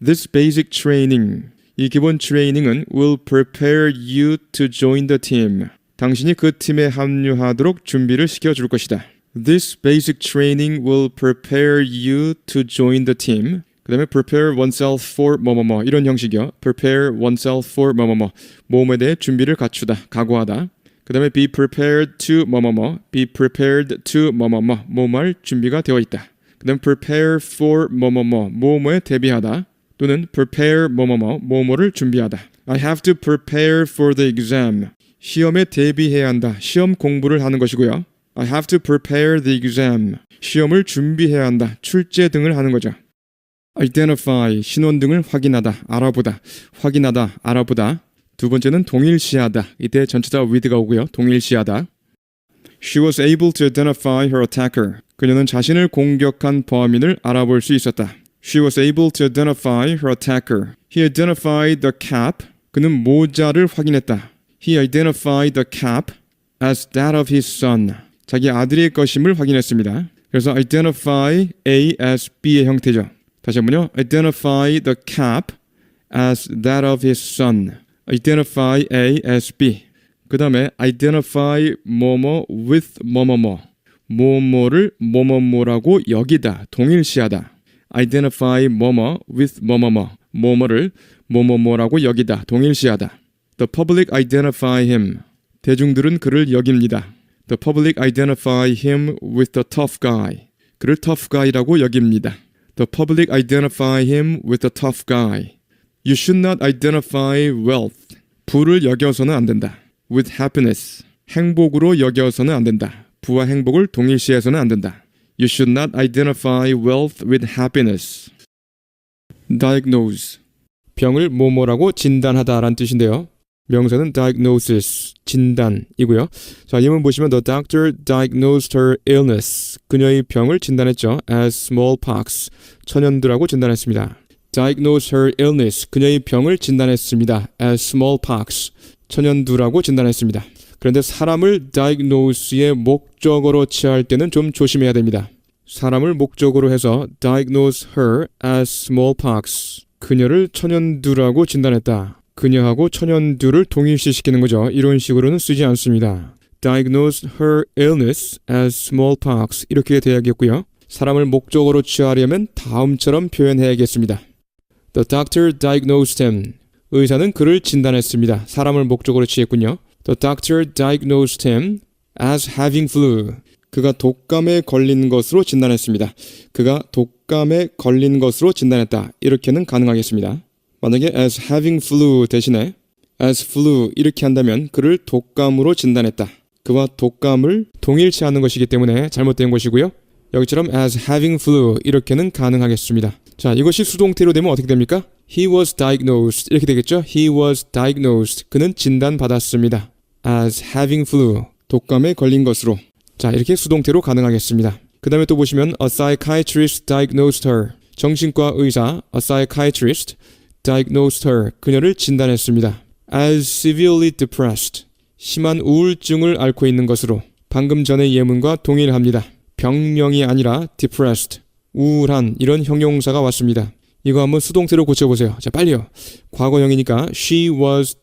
This basic training. 이 기본 트레이닝은 will prepare you to join the team. 당신이 그 팀에 합류하도록 준비를 시켜줄 것이다. This basic training will prepare you to join the team. 그 다음에 prepare oneself for 뭐뭐뭐 이런 형식이요. prepare oneself for 뭐뭐뭐 뭐뭐에 대해 준비를 갖추다, 각오하다. 그 다음에 be prepared to 뭐뭐뭐 be prepared to 뭐뭐뭐 뭐뭐할 준비가 되어 있다. 그 다음에 prepare for 뭐뭐뭐 뭐뭐에 대비하다. 또는 prepare 뭐뭐뭐 뭐뭐를 준비하다. I have to prepare for the exam. 시험에 대비해야 한다. 시험 공부를 하는 것이고요. I have to prepare the exam. 시험을 준비해야 한다. 출제 등을 하는 거죠. identify, 신원등을 확인하다, 알아보다, 확인하다, 알아보다. 두 번째는 동일시하다. 이때 전치사 with가 오고요. 동일시하다. She was able to identify her attacker. 그녀는 자신을 공격한 범인을 알아볼 수 있었다. She was able to identify her attacker. He identified the cap. 그는 모자를 확인했다. He identified the cap as that of his son. 자기 아들의 것임을 확인했습니다. 그래서 identify A as B의 형태죠. 다시 한번요. Identify the cap as that of his son. Identify A as B. 그 다음에 identify 뭐뭐 with 뭐뭐뭐. 뭐뭐를 뭐뭐뭐라고 여기다. 동일시하다. identify 뭐뭐 with 뭐뭐뭐. 뭐뭐를 뭐뭐뭐라고 여기다. 동일시하다. The public identify him. 대중들은 그를 여깁니다. The public identify him with the tough guy. 그를 tough guy라고 여깁니다. The public identify him with the tough guy. You should not identify wealth. 부를 여겨서는 안 된다. With happiness. 행복으로 여겨서는 안 된다. 부와 행복을 동일시해서는 안 된다. You should not identify wealth with happiness. Diagnose. 병을 뭐뭐라고 진단하다라는 뜻인데요. 명사는 diagnosis, 진단이고요. 자, 예문 보시면 the doctor diagnosed her illness. 그녀의 병을 진단했죠. as smallpox, 천연두라고 진단했습니다. diagnosed her illness. 그녀의 병을 진단했습니다. as smallpox, 천연두라고 진단했습니다. 그런데 사람을 diagnose의 목적어로 취할 때는 좀 조심해야 됩니다. 사람을 목적어로 해서 diagnose her as smallpox. 그녀를 천연두라고 진단했다. 그녀하고 천연두를 동일시시키는 거죠. 이런 식으로는 쓰지 않습니다. Diagnosed her illness as smallpox 이렇게 돼야겠고요. 사람을 목적으로 취하려면 다음처럼 표현해야겠습니다. The doctor diagnosed him. 의사는 그를 진단했습니다. 사람을 목적으로 취했군요. The doctor diagnosed him as having flu. 그가 독감에 걸린 것으로 진단했습니다. 그가 독감에 걸린 것으로 진단했다. 이렇게는 가능하겠습니다. 만약에 as having flu 대신에 as flu 이렇게 한다면 그를 독감으로 진단했다. 그와 독감을 동일치 않은 것이기 때문에 잘못된 것이고요. 여기처럼 as having flu 이렇게는 가능하겠습니다. 자, 이것이 수동태로 되면 어떻게 됩니까? He was diagnosed 이렇게 되겠죠? He was diagnosed. 그는 진단받았습니다. as having flu 독감에 걸린 것으로. 자, 이렇게 수동태로 가능하겠습니다. 그 다음에 또 보시면 a psychiatrist diagnosed her. 정신과 의사 a psychiatrist diagnosed her. 그녀를 진단했습니다. as severely depressed. 심한 우울증을 앓고 있는 것으로. 방금 전의 예문과 동일합니다. 병명이 아니라 depressed, 우울한 이런 형용사가 왔습니다. 이거 한번 수동태로 고쳐보세요. 자, 빨리요. 과거형이니까 she was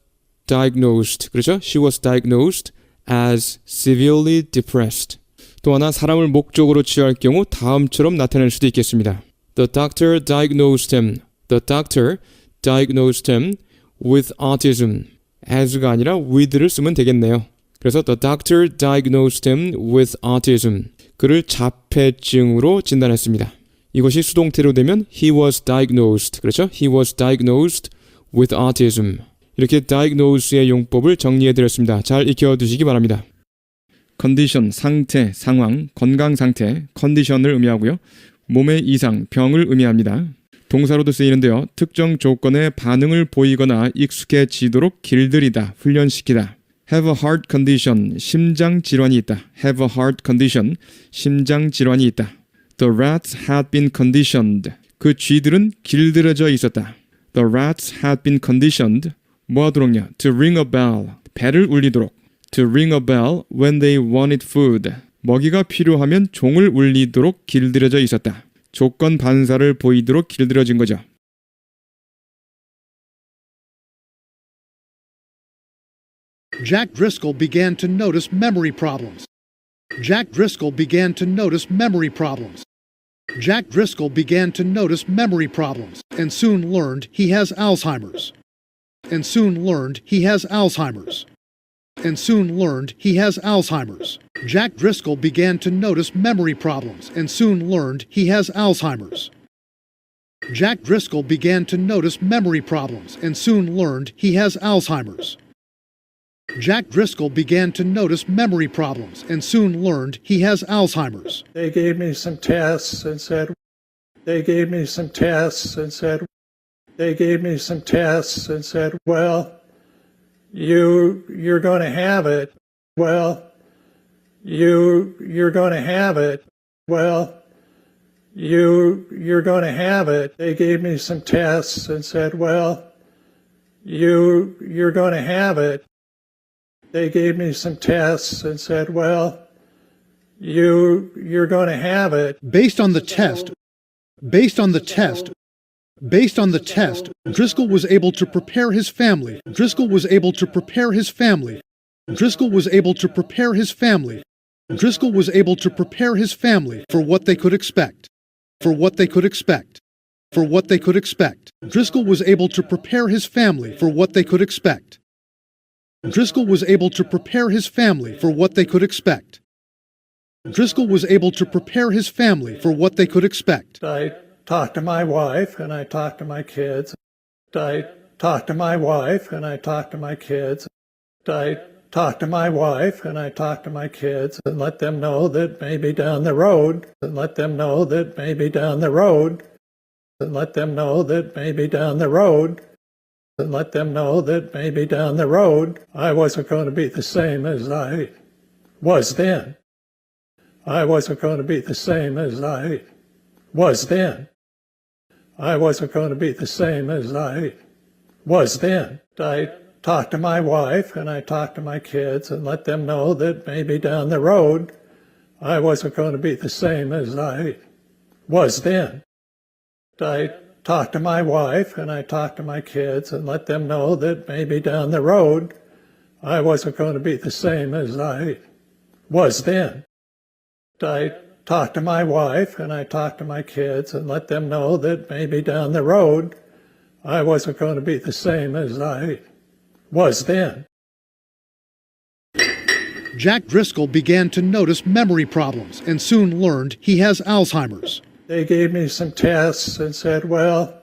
diagnosed. 그렇죠? She was diagnosed as severely depressed. 또 하나 사람을 목적으로 취할 경우 다음처럼 나타낼 수도 있겠습니다. The doctor diagnosed him. The doctor diagnosed him with autism. as가 아니라 with를 쓰면 되겠네요. 그래서 the doctor diagnosed him with autism. 그를 자폐증으로 진단했습니다. 이것이 수동태로 되면 he was diagnosed. 그렇죠? He was diagnosed with autism. 이렇게 diagnose의 용법을 정리해드렸습니다. 잘 익혀두시기 바랍니다. condition, 상태, 상황, 건강 상태, condition을 의미하고요. 몸의 이상, 병을 의미합니다. 동사로도 쓰이는데요. 특정 조건에 반응을 보이거나 익숙해지도록 길들이다, 훈련시키다. have a heart condition, 심장 질환이 있다. have a heart condition, 심장 질환이 있다. The rats had been conditioned. 그 쥐들은 길들여져 있었다. The rats had been conditioned. 뭐 하도록요? To ring a bell. 벨을 울리도록. To ring a bell when they wanted food. 먹이가 필요하면 종을 울리도록 길들여져 있었다. 조건 반사를 보이도록 길들여진 거죠. Jack Driscoll began to notice memory problems. Jack Driscoll began to notice memory problems. Jack Driscoll began to notice memory problems and soon learned he has Alzheimer's. And soon learned he has Alzheimer's. And soon learned he has Alzheimer's. Jack Driscoll began to notice memory problems and soon learned he has Alzheimer's. Jack Driscoll began to notice memory problems and soon learned he has Alzheimer's. Jack Driscoll began to notice memory problems and soon learned he has Alzheimer's. They gave me some tests and said, they gave me some tests and said, they gave me some tests and said, well, you're going to have it. Well, you're going to have it. Well, you're going to have it. They gave me some tests and said, well, you're going to have it. They gave me some tests and said, well, you're going to have it. Based on the test, Driscoll was able to prepare his family. Driscoll was able to prepare his family. Driscoll was able to prepare his family. Driscoll was able to prepare his family for what they could expect. For what they could expect. For what they could expect. Driscoll was able to prepare his family for what they could expect. Driscoll was able to prepare his family for what they could expect. Driscoll was able to prepare his family for what they could expect. I talked to my wife and I talked to my kids. I talked to my wife and I talked to my kids. I talked to my wife and I talked to my kids and let them know that maybe down the road, and let them know that maybe down the road, and let them know that maybe down the road, and let them know that maybe down the road I wasn't going to be the same as I was then. I wasn't going to be the same as I was then. I wasn't going to be the same as I was then. I talked to my wife and I talked to my kids and let them know that maybe down the road I wasn't going to be the same as I was then. I talk to my wife and I talk to my kids and let them know that maybe down the road I wasn't going to be the same as I was then. I talk to my wife and I talk to my kids and let them know that maybe down the road I wasn't going to be the same as I was then. Jack Driscoll began to notice memory problems and soon learned he has Alzheimer's. They gave me some tests and said, well,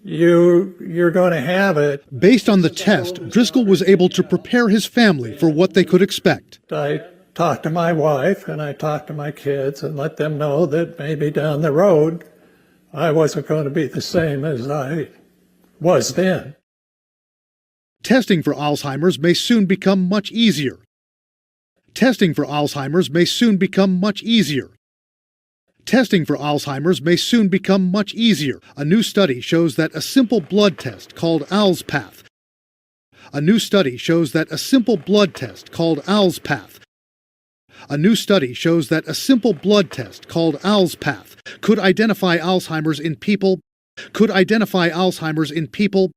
you're going to have it. Based on the test, Driscoll was able to prepare his family for what they could expect. I talk to my wife and I talk to my kids and let them know that maybe down the road I wasn't going to be the same as I was then. Testing for Alzheimer's may soon become much easier. Testing for Alzheimer's may soon become much easier. Testing for Alzheimer's may soon become much easier. A new study shows that a simple blood test called ALZpath. A new study shows that a simple blood test called ALZpath. A new study shows that a simple blood test called ALZpath could identify Alzheimer's in people, could identify Alzheimer's in people,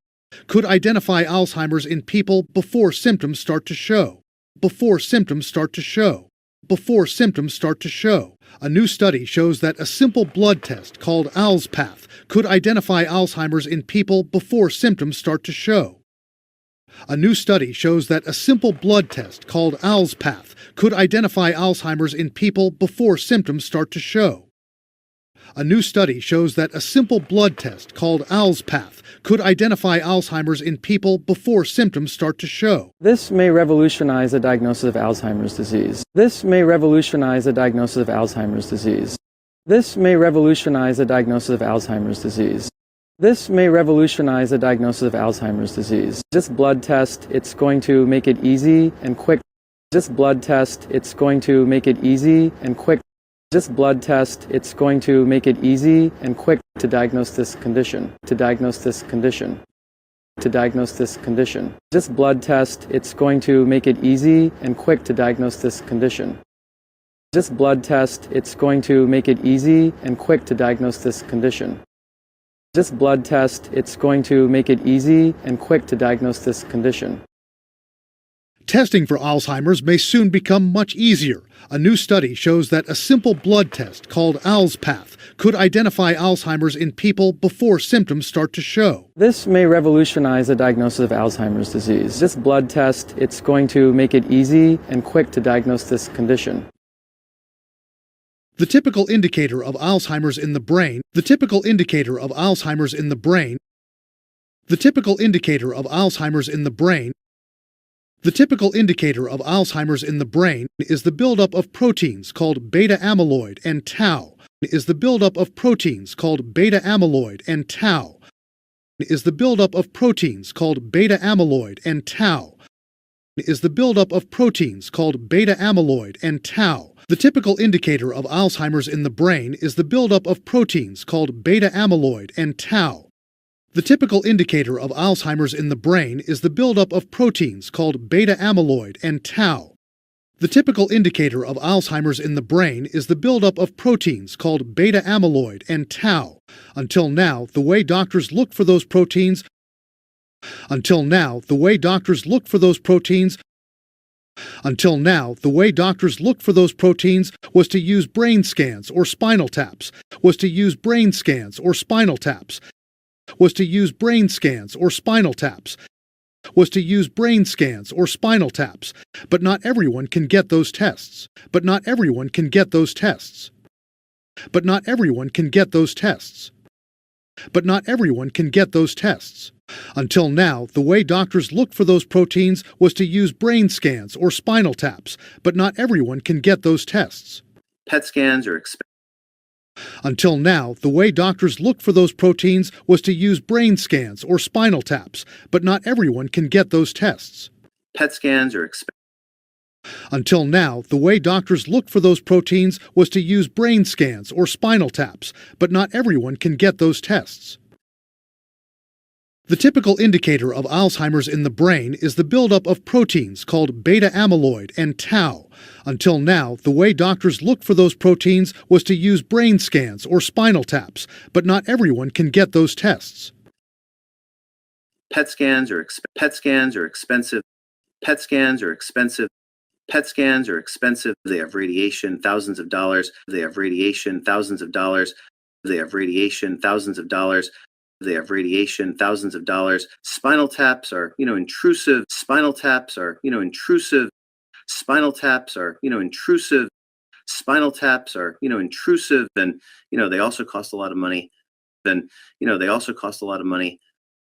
could identify Alzheimer's in people before symptoms start to show. Before symptoms start to show. Before symptoms start to show. A new study shows that a simple blood test called ALZpath could identify Alzheimer's in people before symptoms start to show. A new study shows that a simple blood test called ALZpath could identify Alzheimer's in people before symptoms start to show. A new study shows that a simple blood test called ALZpath could identify Alzheimer's in people before symptoms start to show. This may revolutionize the diagnosis of Alzheimer's disease. This may revolutionize the diagnosis of Alzheimer's disease. This may revolutionize the diagnosis of Alzheimer's disease. This may revolutionize the diagnosis of Alzheimer's disease. This blood test, it's going to make it easy and quick. This blood test, it's going to make it easy and quick. This blood test, it's going to make it easy and quick to diagnose this condition. To diagnose this condition. To diagnose this condition. This blood test, it's going to make it easy and quick to diagnose this condition. This blood test, it's going to make it easy and quick to diagnose this condition. This blood test, it's going to make it easy and quick to diagnose this condition. Testing for Alzheimer's may soon become much easier. A new study shows that a simple blood test called ALZpath could identify Alzheimer's in people before symptoms start to show. This may revolutionize the diagnosis of Alzheimer's disease. This blood test, it's going to make it easy and quick to diagnose this condition. The typical indicator of Alzheimer's in the brain, the typical indicator of Alzheimer's in the brain, the typical indicator of Alzheimer's in the brain, the typical indicator of Alzheimer's in the brain is the buildup of proteins called beta amyloid and tau. Is the buildup of proteins called beta amyloid and tau. Is the buildup of proteins called beta amyloid and tau. Is the buildup of proteins called beta amyloid and tau. The typical indicator of Alzheimer's in the brain is the buildup of proteins called beta amyloid and tau. The typical indicator of Alzheimer's in the brain is the buildup of proteins called beta amyloid and tau. The typical indicator of Alzheimer's in the brain is the buildup of proteins called beta amyloid and tau. Until now, the way doctors looked for those proteins Until now, the way doctors looked for those proteins was to use brain scans or spinal taps, was to use brain scans or spinal taps, was to use brain scans or spinal taps, was to use brain scans or spinal taps, but not everyone can get those tests. But not everyone can get those tests. But not everyone can get those tests. But not everyone can get those tests. Until now, the way doctors looked for those proteins was to use brain scans or spinal taps, but not everyone can get those tests. PET scans are expensive. Until now, the way doctors looked for those proteins was to use brain scans or spinal taps, but not everyone can get those tests. PET scans are expensive. Until now, the way doctors looked for those proteins was to use brain scans or spinal taps, but not everyone can get those tests. The typical indicator of Alzheimer's in the brain is the buildup of proteins called beta amyloid and tau. Until now, the way doctors looked for those proteins was to use brain scans or spinal taps, but not everyone can get those tests. PET scans are expensive. PET scans are expensive. PET scans are expensive. PET scans are expensive. They have radiation, thousands of dollars. They have radiation, thousands of dollars. They have radiation, thousands of dollars. They have radiation, thousands of dollars. Spinal taps are, intrusive. Spinal taps are, intrusive. Spinal taps are, intrusive. Spinal taps are, intrusive. And, they also cost a lot of money. Then, they also cost a lot of money.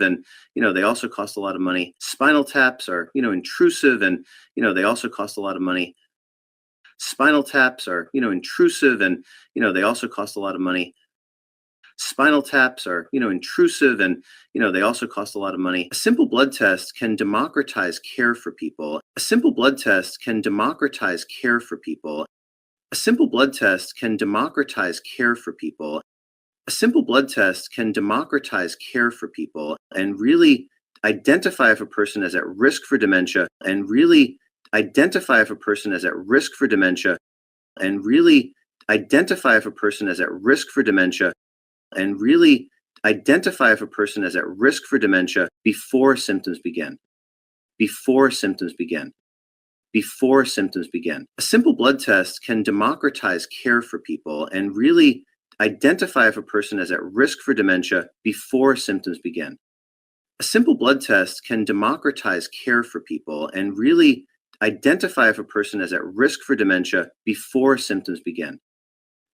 Then, they also cost a lot of money. Spinal taps are, intrusive. And, they also cost a lot of money. Spinal taps are, intrusive. And, they also cost a lot of money. Spinal taps are, intrusive, and, they also cost a lot of money. A simple blood test can democratize care for people. A simple blood test can democratize care for people. A simple blood test can democratize care for people. A simple blood test can democratize care for people and really identify if a person is at risk for dementia and really identify if a person is at risk for dementia and really identify if a person is at risk for dementia and really identify if a person is at risk for dementia before symptoms begin. Before symptoms begin. Before symptoms begin. A simple blood test can democratize care for people and really identify if a person is at risk for dementia before symptoms begin. A simple blood test can democratize care for people and really identify if a person is at risk for dementia before symptoms begin.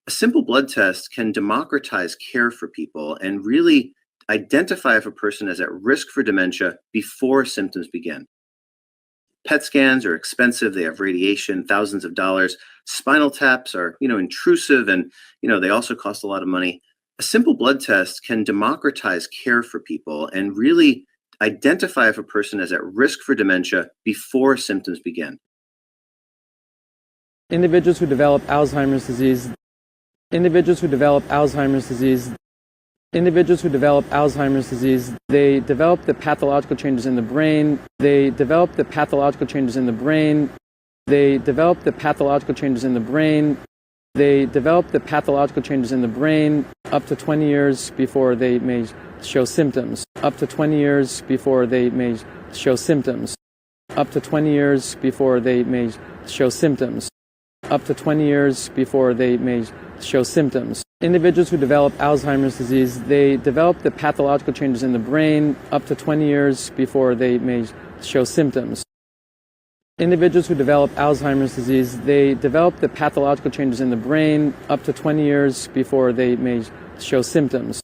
A simple blood test can democratize care for people and really identify if a person is at risk for dementia before symptoms begin. PET scans are expensive. They have radiation, thousands of dollars. Spinal taps are, intrusive, and, they also cost a lot of money. A simple blood test can democratize care for people and really identify if a person is at risk for dementia before symptoms begin. Individuals who develop Alzheimer's disease. Individuals who develop Alzheimer's disease. Individuals who develop Alzheimer's disease, they develop the pathological changes in the brain. They develop the pathological changes in the brain. They develop the pathological changes in the brain. They develop the pathological changes in the brain up to 20 years before they may show symptoms. Up to 20 years before they may show symptoms. Up to 20 years before they may show symptoms. Up to 20 years before they may show symptoms. Individuals who develop Alzheimer's disease, they develop the pathological changes in the brain up to 20 years before they may show symptoms. Individuals who develop Alzheimer's disease, they develop the pathological changes in the brain up to 20 years before they may show symptoms.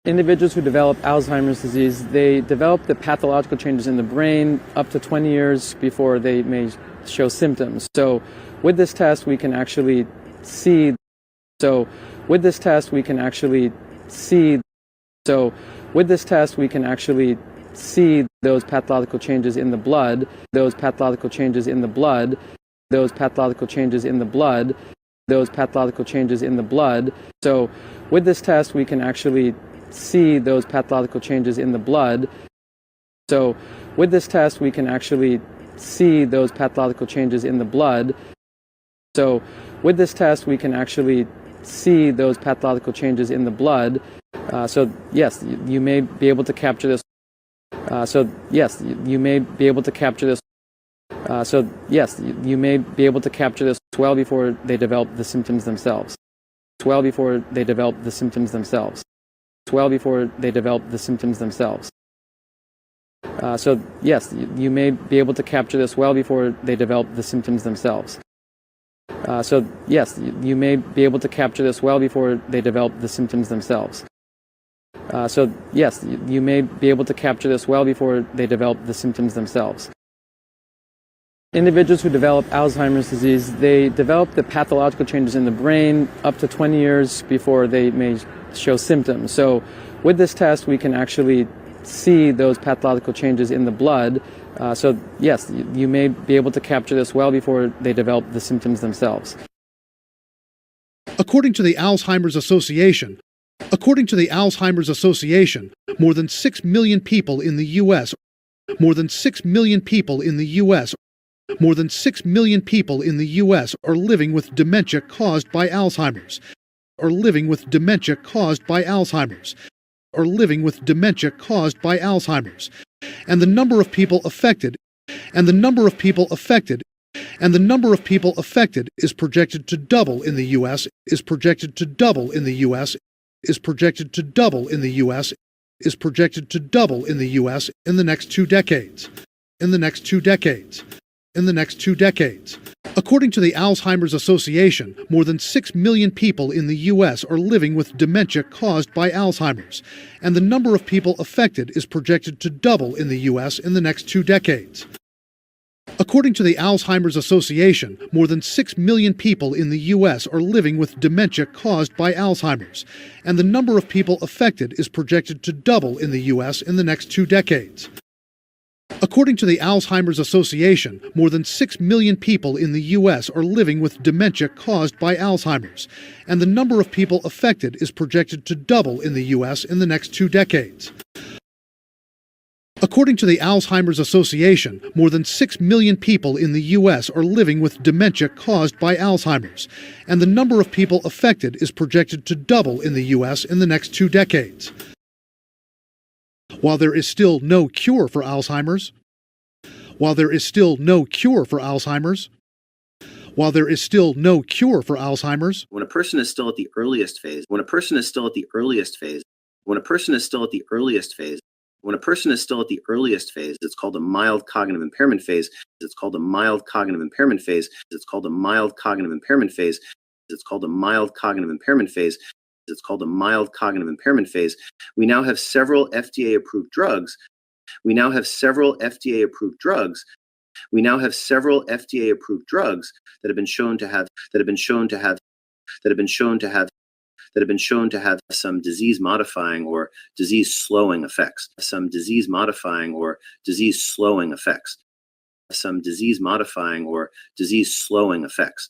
Individuals who develop Alzheimer's disease, they develop the pathological changes in the brain up to 20 years before they may show symptoms. So with this test, we can actually see. So with this test, we can actually see. So with this test, we can actually see those pathological changes in the blood, those pathological changes in the blood, those pathological changes in the blood, those pathological changes in the blood. So with this test, we can actually see those pathological changes in the blood. So with this test, we can actually see those pathological changes in the blood. So with this test, we can actually see those pathological changes in the blood. So yes, you may be able to capture this. So yes, you may be able to capture this. So yes, you may be able to capture this well before they develop the symptoms themselves. Well before they develop the symptoms themselves. Well before they develop the symptoms themselves. So yes, you may be able to capture this well before they develop the symptoms themselves. So yes, you may be able to capture this well before they develop the symptoms themselves. So yes, you may be able to capture this well before they develop the symptoms themselves. Individuals who develop Alzheimer's disease, they develop the pathological changes in the brain up to 20 years before they may show symptoms. So with this test, we can actually see those pathological changes in the blood. So yes, you may be able to capture this well before they develop the symptoms themselves. According to the Alzheimer's Association, According to the Alzheimer's Association, more than 6 million people in the U.S. More than 6 million people in the U.S. More than 6 million people in the U.S. are living with dementia caused by Alzheimer's. Are living with dementia caused by Alzheimer's. Are living with dementia caused by Alzheimer's. And the number of people affected and the number of people affected and the number of people affected is projected to double in the U.S. is projected to double in the U.S. is projected to double in the U.S. is projected to double in the U.S. in the next 2 decades. In the next 2 decades. In the next 2 decades. According to the Alzheimer's Association, more than 6 million people in the U.S. are living with dementia caused by Alzheimer's, and the number of people affected is projected to double in the U.S. in the next 2 decades. According to the Alzheimer's Association, more than 6 million people in the U.S. are living with dementia caused by Alzheimer's, and the number of people affected is projected to double in the U.S. in the next 2 decades. According to the Alzheimer's Association, more than 6 million people in the U.S. are living with dementia caused by Alzheimer's, and the number of people affected is projected to double in the U.S. in the next 2 decades. According to the Alzheimer's Association, more than 6 million people in the U.S. are living with dementia caused by Alzheimer's, and the number of people affected is projected to double in the U.S. in the next 2 decades. While there is still no cure for Alzheimer's, while there is still no cure for Alzheimer's, while there is still no cure for Alzheimer's, When a person is still at the earliest phase, when a person is still at the earliest phase, when a person is still at the earliest phase, when a person is still at the earliest phase, it's called a mild cognitive impairment phase. It's called a mild cognitive impairment phase. It's called a mild cognitive impairment phase. It's called a mild cognitive impairment phase. It's called a mild cognitive impairment phase. We now have several FDA-approved drugs. We now have several FDA-approved drugs. We now have several FDA-approved drugs that have been shown to have some disease-modifying or disease-slowing effects. Some disease-modifying or disease-slowing effects. Some disease-modifying or disease-slowing effects.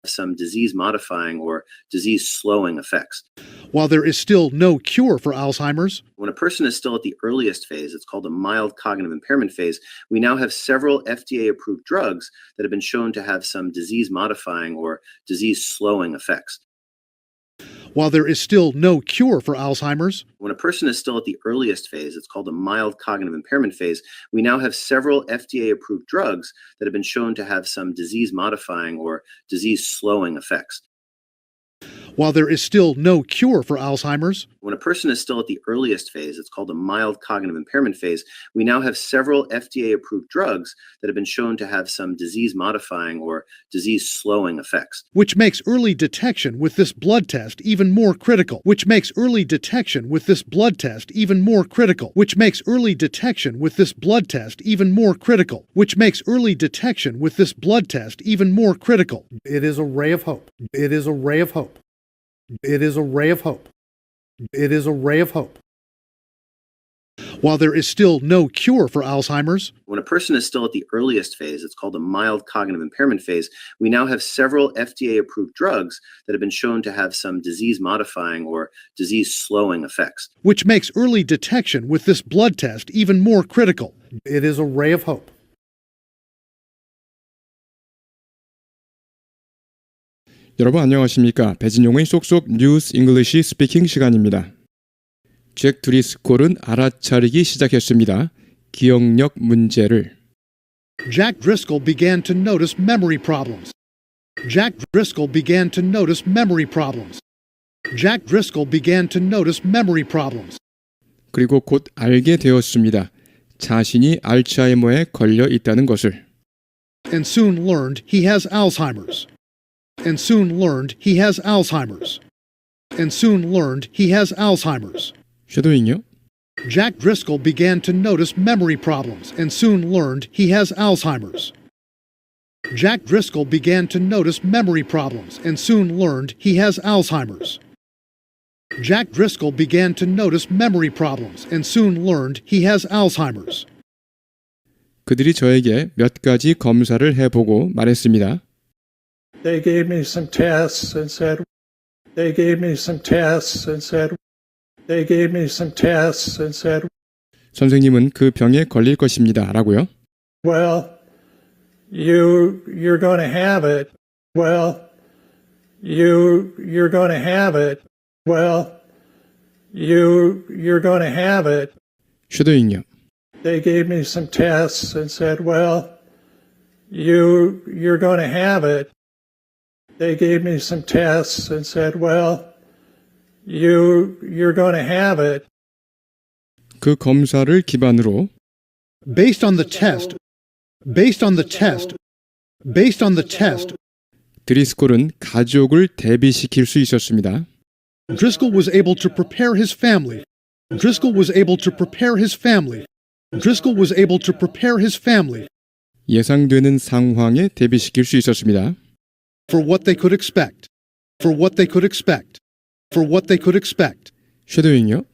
Some disease-modifying or disease-slowing effects. while there is still no cure for Alzheimer's, When a person is still at the earliest phase, it's called a mild cognitive impairment phase. We now have several FDA-approved drugs that have been shown to have some disease-modifying or disease-slowing effects. while there is still no cure for Alzheimer's, When a person is still at the earliest phase, it's called a mild cognitive impairment phase. We now have several FDA-approved drugs that have been shown to have some disease-modifying or disease-slowing effects. while there is still no cure for Alzheimer's, When a person is still at the earliest phase, it's called a mild cognitive impairment phase. We now have several FDA-approved drugs that have been shown to have some disease-modifying or disease-slowing effects. which makes early detection with this blood test even more critical, which makes early detection with this blood test even more critical, which makes early detection with this blood test even more critical, which makes early detection with this blood test even more critical. It is a ray of hope. It is a ray of hope. It is a ray of hope. It is a ray of hope. While there is still no cure for Alzheimer's, When a person is still at the earliest phase, it's called a mild cognitive impairment phase. We now have several FDA-approved drugs that have been shown to have some disease-modifying or disease-slowing effects. which makes early detection with this blood test even more critical. It is a ray of hope. 여러분 안녕하십니까? 배진용의 쏙쏙 뉴스 잉글리시 스피킹 시간입니다. 잭 드리스콜은 알아차리기 시작했습니다. 기억력 문제를. Jack Driscoll began to notice memory problems. Jack Driscoll began to notice memory problems. Jack Driscoll began to notice memory problems. 그리고 곧 알게 되었습니다. 자신이 알츠하이머에 걸려 있다는 것을. And soon learned he has Alzheimer's. And soon learned he has Alzheimer's. And soon learned he has Alzheimer's. 쉐도잉요? Jack Driscoll began to notice memory problems and soon learned he has Alzheimer's. Jack Driscoll began to notice memory problems and soon learned he has Alzheimer's. Jack Driscoll began to notice memory problems and soon learned he has Alzheimer's. 그들이 저에게 몇 가지 검사를 해보고 말했습니다. They gave me some tests and said, They gave me some tests and said, they gave me some tests and said, 선생님은 그 병에 걸릴 것입니다. 라고요. well, you're going to have it. Well, you're going to have it. Well, you're going to have it. 슈도잉요. They gave me some tests and said, well, you're going to have it. They gave me some tests and said, well, you're going to have it. 그 검사를 기반으로 Based on the test, based on the test, based on the test, 드리스콜은 가족을 대비시킬 수 있었습니다. Driscoll was able to prepare his family. Driscoll was able to prepare his family. Driscoll was able to prepare his family 예상되는 상황에 대비시킬 수 있었습니다. for what they could expect. For what they could expect. For what they could expect. 쉐도잉요.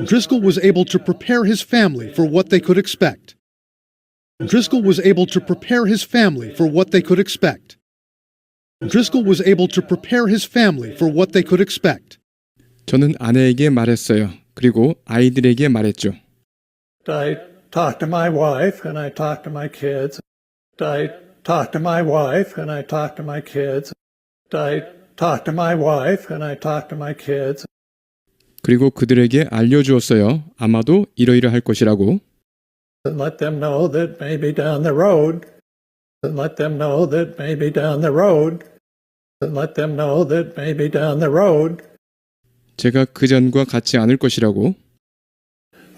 Driscoll was able to prepare his family for what they could expect. Driscoll was able to prepare his family for what they could expect. Driscoll was able to prepare his family for what they could expect. 저는 아내에게 말했어요. 그리고 아이들에게 말했죠. I talked to my wife and I talked to my kids. I talked to my wife and I talked to my kids. I talked to my wife and I talked to my kids. 그리고 그들에게 알려주었어요. 아마도 이러이러할 것이라고. And let them know that maybe down the road. And let them know that maybe down the road. And let them know that maybe down the road. 제가 그전과 같지 않을 것이라고.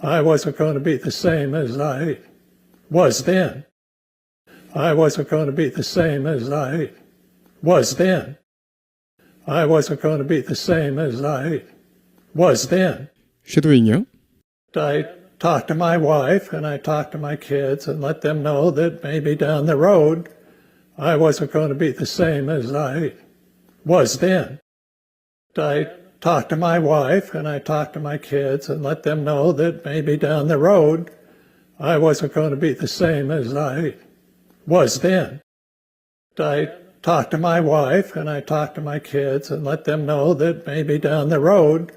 I wasn't going to be the same as I was then. I wasn't going to be the same as I was then. I wasn't going to be the same as I was then. 쉐도잉요. I talked to my wife and I talked to my kids and let them know that maybe down the road I wasn't going to be the same as I was then. I talked to my wife and I talked to my kids and let them know that maybe down the road I wasn't going to be the same as I was then. I talked to my wife and I talked to my kids and let them know that maybe down the road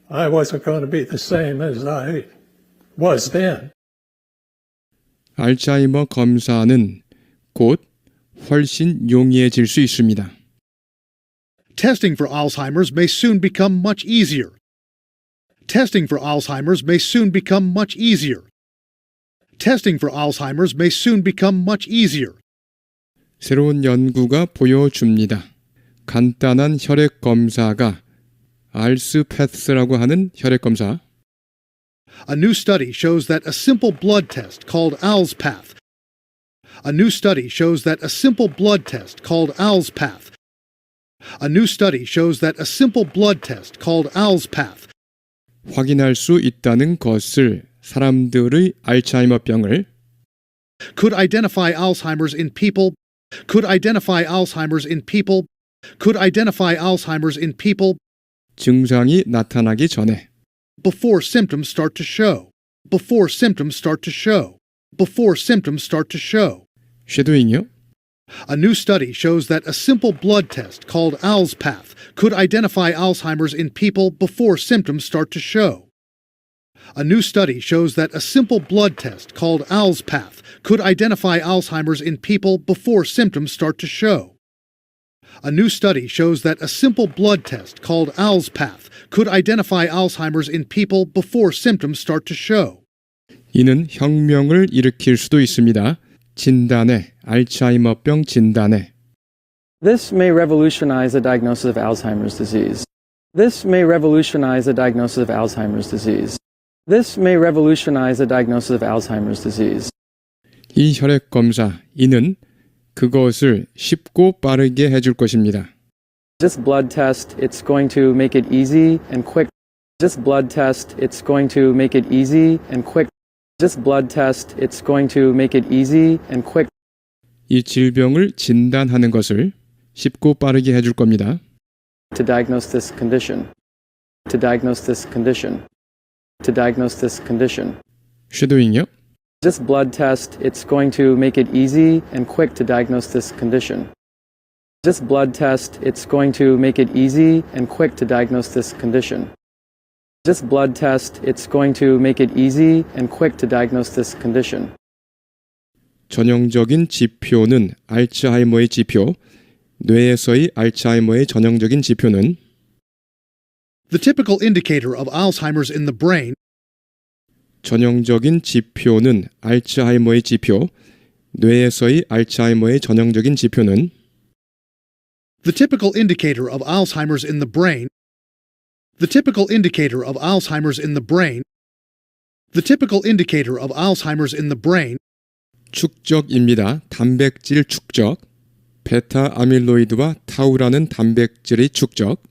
I wasn't going to be the same as I was then. 알츠하이머 검사는 곧 훨씬 용이해질 수 있습니다. Testing for Alzheimer's may soon become much easier. Testing for Alzheimer's may soon become much easier. Testing for Alzheimer's may soon become much easier. 새로운 연구가 보여줍니다. 간단한 혈액 검사가 알스패스라고 하는 혈액 검사. A new study shows that a simple blood test called ALSPath. A new study shows that a simple blood test called ALSPath. A new study shows that a simple blood test called ALSPath 확인할 수 있다는 것을 사람들의 알츠하이머병을 could identify Alzheimer's in people, could identify Alzheimer's in people, could identify Alzheimer's in people 증상이 나타나기 전에 before symptoms start to show, before symptoms start to show, before symptoms start to show. 쉐도잉요. A new study shows that a simple blood test called ALSPath could identify Alzheimer's in people before symptoms start to show. A new study shows that a simple blood test called ALSPath could identify Alzheimer's in people before symptoms start to show. A new study shows that a simple blood test called ALSPath could identify Alzheimer's in people before symptoms start to show. 이는 혁명을 일으킬 수도 있습니다. 진단에, 알츠하이머병 진단에. This may revolutionize the diagnosis of Alzheimer's disease. This may revolutionize the diagnosis of Alzheimer's disease. This may revolutionize the diagnosis of Alzheimer's disease. 이 혈액 검사, 이는 그것을 쉽고 빠르게 해줄 것입니다. This blood test, it's going to make it easy and quick. This blood test, it's going to make it easy and quick. This blood test, it's going to make it easy and quick. 이 질병을 진단하는 것을 쉽고 빠르게 해줄 겁니다. To diagnose this condition. To diagnose this condition. To diagnose this condition. 쉐도잉요. This blood test, it's going to make it easy and quick to diagnose this condition. This blood test, it's going to make it easy and quick to diagnose this condition. This blood test, it's going to make it easy and quick to diagnose this condition. 전형적인 지표는 알츠하이머의 지표, 뇌에서의 알츠하이머의 전형적인 지표는 The typical indicator of Alzheimer's in the brain 전형적인 지표는 알츠하이머의 지표, 뇌에서의 알츠하이머의 전형적인 지표는 The typical indicator of Alzheimer's in the brain The typical indicator of Alzheimer's in the brain The typical indicator of Alzheimer's in the brain 축적입니다. 단백질 축적. 베타 아밀로이드와 타우라는 단백질의 축적.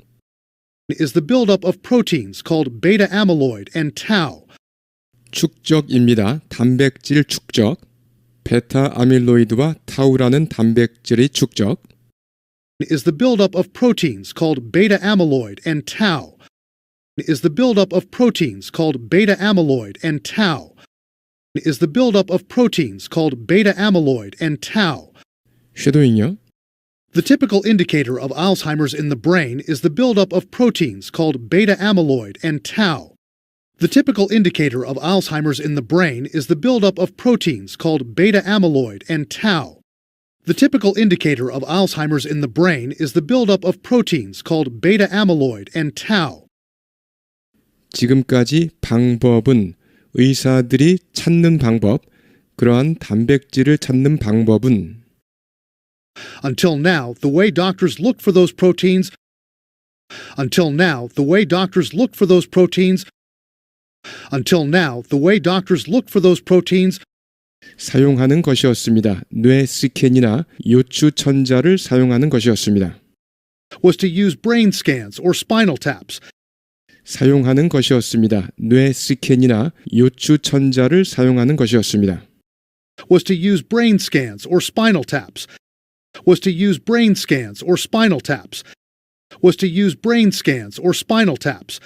is the buildup of proteins called beta amyloid and tau. 축적입니다. 단백질 축적. 베타 아밀로이드와 타우라는 단백질의 축적. is the buildup of proteins called beta amyloid and tau. is the buildup of proteins called beta amyloid and tau. is the buildup of proteins called beta amyloid and tau. 쉐도잉요. The typical indicator of Alzheimer's in the brain is the buildup of proteins called beta amyloid and tau. The typical indicator of Alzheimer's in the brain is the buildup of proteins called beta amyloid and tau. The typical indicator of Alzheimer's in the brain is the buildup of proteins called beta amyloid and tau. 지금까지 방법은 의사들이 찾는 방법, 그러한 단백질을 찾는 방법은 Until now, the way doctors look for those proteins Until now, the way doctors look for those proteins Until now, the way doctors look for those proteins 사용하는 것이었습니다. 뇌 스캔이나 요추 천자를 사용하는 것이었습니다. was to use brain scans or spinal taps 사용하는 것이었습니다. 뇌 스캔이나 요추 천자를 사용하는 것이었습니다. was to use brain scans or spinal taps was to use brain scans or spinal taps was to use brain scans or spinal taps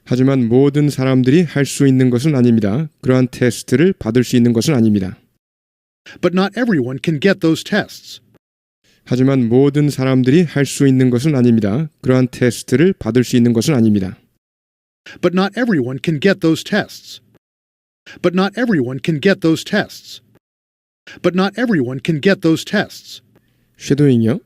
하지만 모든 사람들이 할 수 있는 것은 아닙니다. 그러한 테스트를 받을 수 있는 것은 아닙니다. but not everyone can get those tests. 하지만 모든 사람들이 할 수 있는 것은 아닙니다. 그러한 테스트를 받을 수 있는 것은 아닙니다. But not everyone can get those tests. But not everyone can get those tests. But not everyone can get those tests. 쉐도잉요.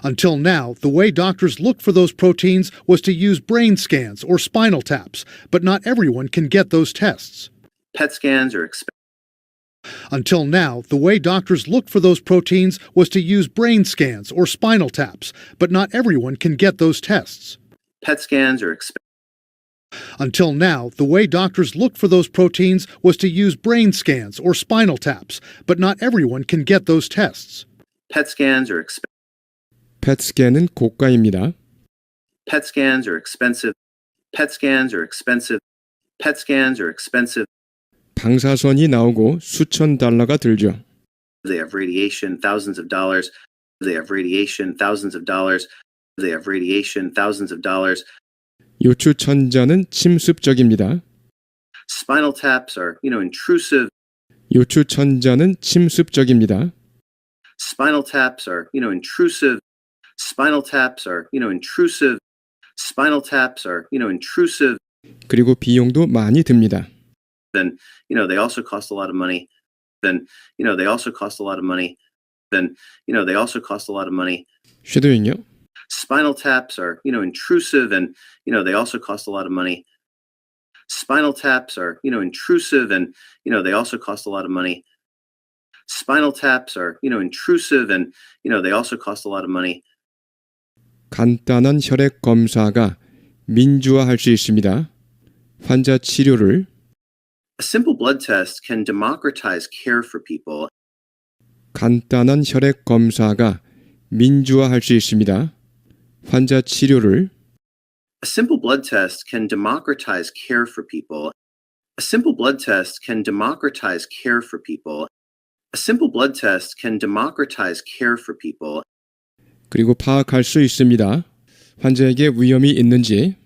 Until now, the way doctors look for those proteins was to use brain scans or spinal taps, but not everyone can get those tests. PET scans are expensive. Until now, the way doctors look for those proteins was to use brain scans or spinal taps, but not everyone can get those tests. PET scans are expensive. Until now, the way doctors look for those proteins was to use brain scans or spinal taps, but not everyone can get those tests. PET scans are expensive. 펫 스캔은 고가입니다. PET scans are expensive. PET scans are expensive. PET scans are expensive. 방사선이 나오고 수천 달러가 들죠. They have radiation, thousands of dollars. They have radiation, thousands of dollars. They have radiation, thousands of dollars. 요추 천자는 침습적입니다. Spinal taps are, intrusive. 요추 천자는 침습적입니다. Spinal taps are, intrusive. Spinal taps are, intrusive. Spinal taps are, intrusive. 그리고 비용도 많이 듭니다. Then, they also cost a lot of money. Then, they also cost a lot of money. Then, they also cost a lot of money. 쉐도잉요. Spinal taps are, intrusive and, they also cost a lot of money. Spinal taps are, intrusive and, they also cost a lot of money. Spinal taps are, intrusive and, they also cost a lot of money. 간단한 혈액 검사가 민주화할 수 있습니다. 환자 치료를 A simple blood test can democratize care for people. 간단한 혈액 검사가 민주화할 수 있습니다. 환자 치료를 A simple blood test can democratize care for people. A simple blood test can democratize care for people. A simple blood test can democratize care for people. 그리고 파악할 수 있습니다. 환자에게 위험이 있는지,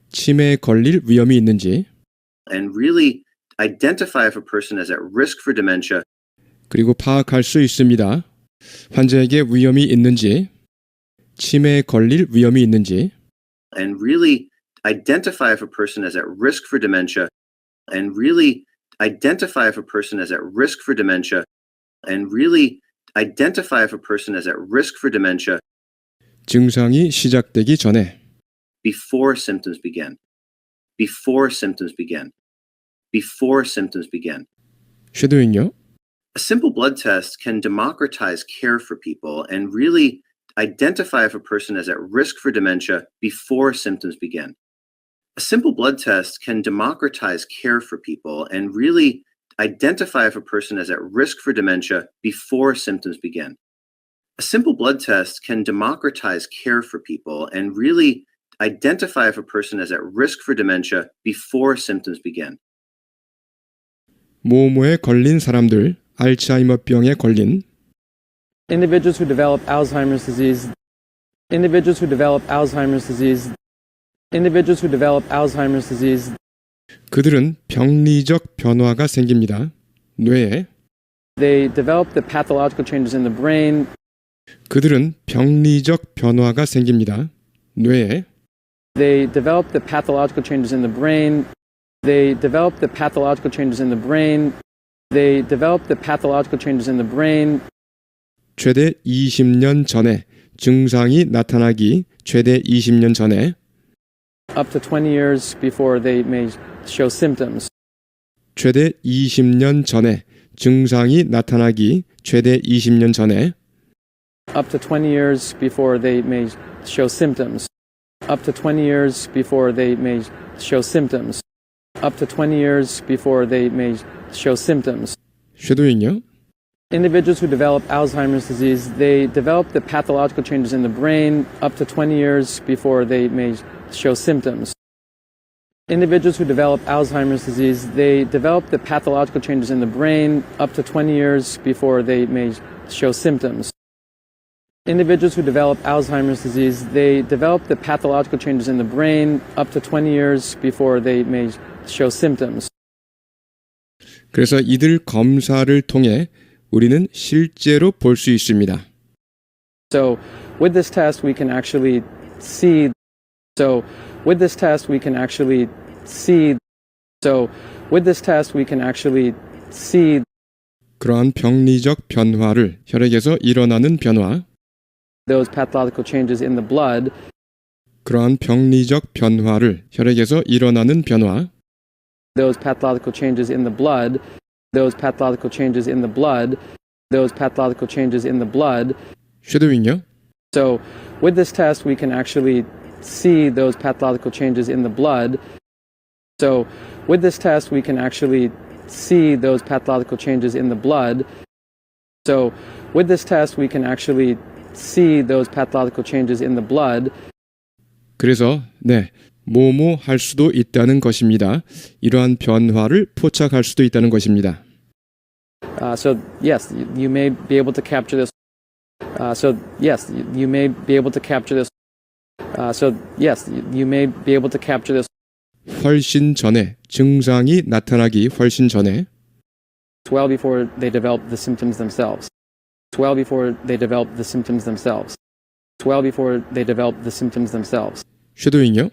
치매에 걸릴 위험이 있는지, And really identify if a person is at risk for dementia. 그리고 파악할 수 있습니다. 환자에게 위험이 있는지, 치매에 걸릴 위험이 있는지, and really identify if a person is at risk for dementia, and really identify if a person is at risk for dementia, and really identify if a person is at risk for dementia 증상이 시작되기 전에, before symptoms begin. Before symptoms begin. Before symptoms begin. 쉐도잉요. A simple blood test can democratize care for people and really identify if a person is at risk for dementia before symptoms begin. A simple blood test can democratize care for people and really identify if a person is at risk for dementia before symptoms begin. A simple blood test can democratize care for people and really identify if a person is at risk for dementia before symptoms begin. 모모에 걸린 사람들, 알츠하이머병에 걸린, Individuals who develop Alzheimer's disease, individuals who develop Alzheimer's disease, individuals who develop Alzheimer's disease, 그들은 병리적 변화가 생깁니다. 뇌에. they develop the pathological changes in the brain, 그들은 병리적 변화가 생깁니다. 뇌에. they develop the pathological changes in the brain, they develop the pathological changes in the brain, they develop the pathological changes in the brain, 최대 20년 전에 증상이 나타나기 최대 20년 전에 up to 20 years before they may show symptoms. 최대 20년 전에 증상이 나타나기 최대 20년 전에 Up to 20 years before they may show symptoms. Up to 20 years before they may show symptoms. Up to 20 years before they may show symptoms. 쉐도잉요. Individuals who develop Alzheimer's disease, they develop the pathological changes in the brain up to 20 years before they may show symptoms. Individuals who develop Alzheimer's disease, they develop the pathological changes in the brain up to 20 years before they may show symptoms. Individuals who develop Alzheimer's disease, they develop the pathological changes in the brain up to 20 years before they may show symptoms. 그래서 이들 검사를 통해 우리는 실제로 볼 수 있습니다. So with this test, we can actually see. So with this test, we can actually see. So with this test, we can actually see 그러한 병리적 변화를 혈액에서 일어나는 변화, those pathological changes in the blood, 그러한 병리적 변화를 혈액에서 일어나는 변화, those pathological changes in the blood, those pathological changes in the blood, those pathological changes in the blood. 쉐도잉요. So with this test, we can actually see those pathological changes in the blood. So with this test, we can actually see those pathological changes in the blood. So with this test, we can actually see those pathological changes in the blood. 그래서 뭐뭐 할 수도 있다는 것입니다. 이러한 변화를 포착할 수도 있다는 것입니다. So yes, you may be able to capture this. So yes, you may be able to capture this. So yes, you may be able to capture this 훨씬 전에, 증상이 나타나기 훨씬 전에, well before they develop the symptoms themselves. Well before they develop the symptoms themselves. Well before they develop the symptoms themselves. 쉐도잉요.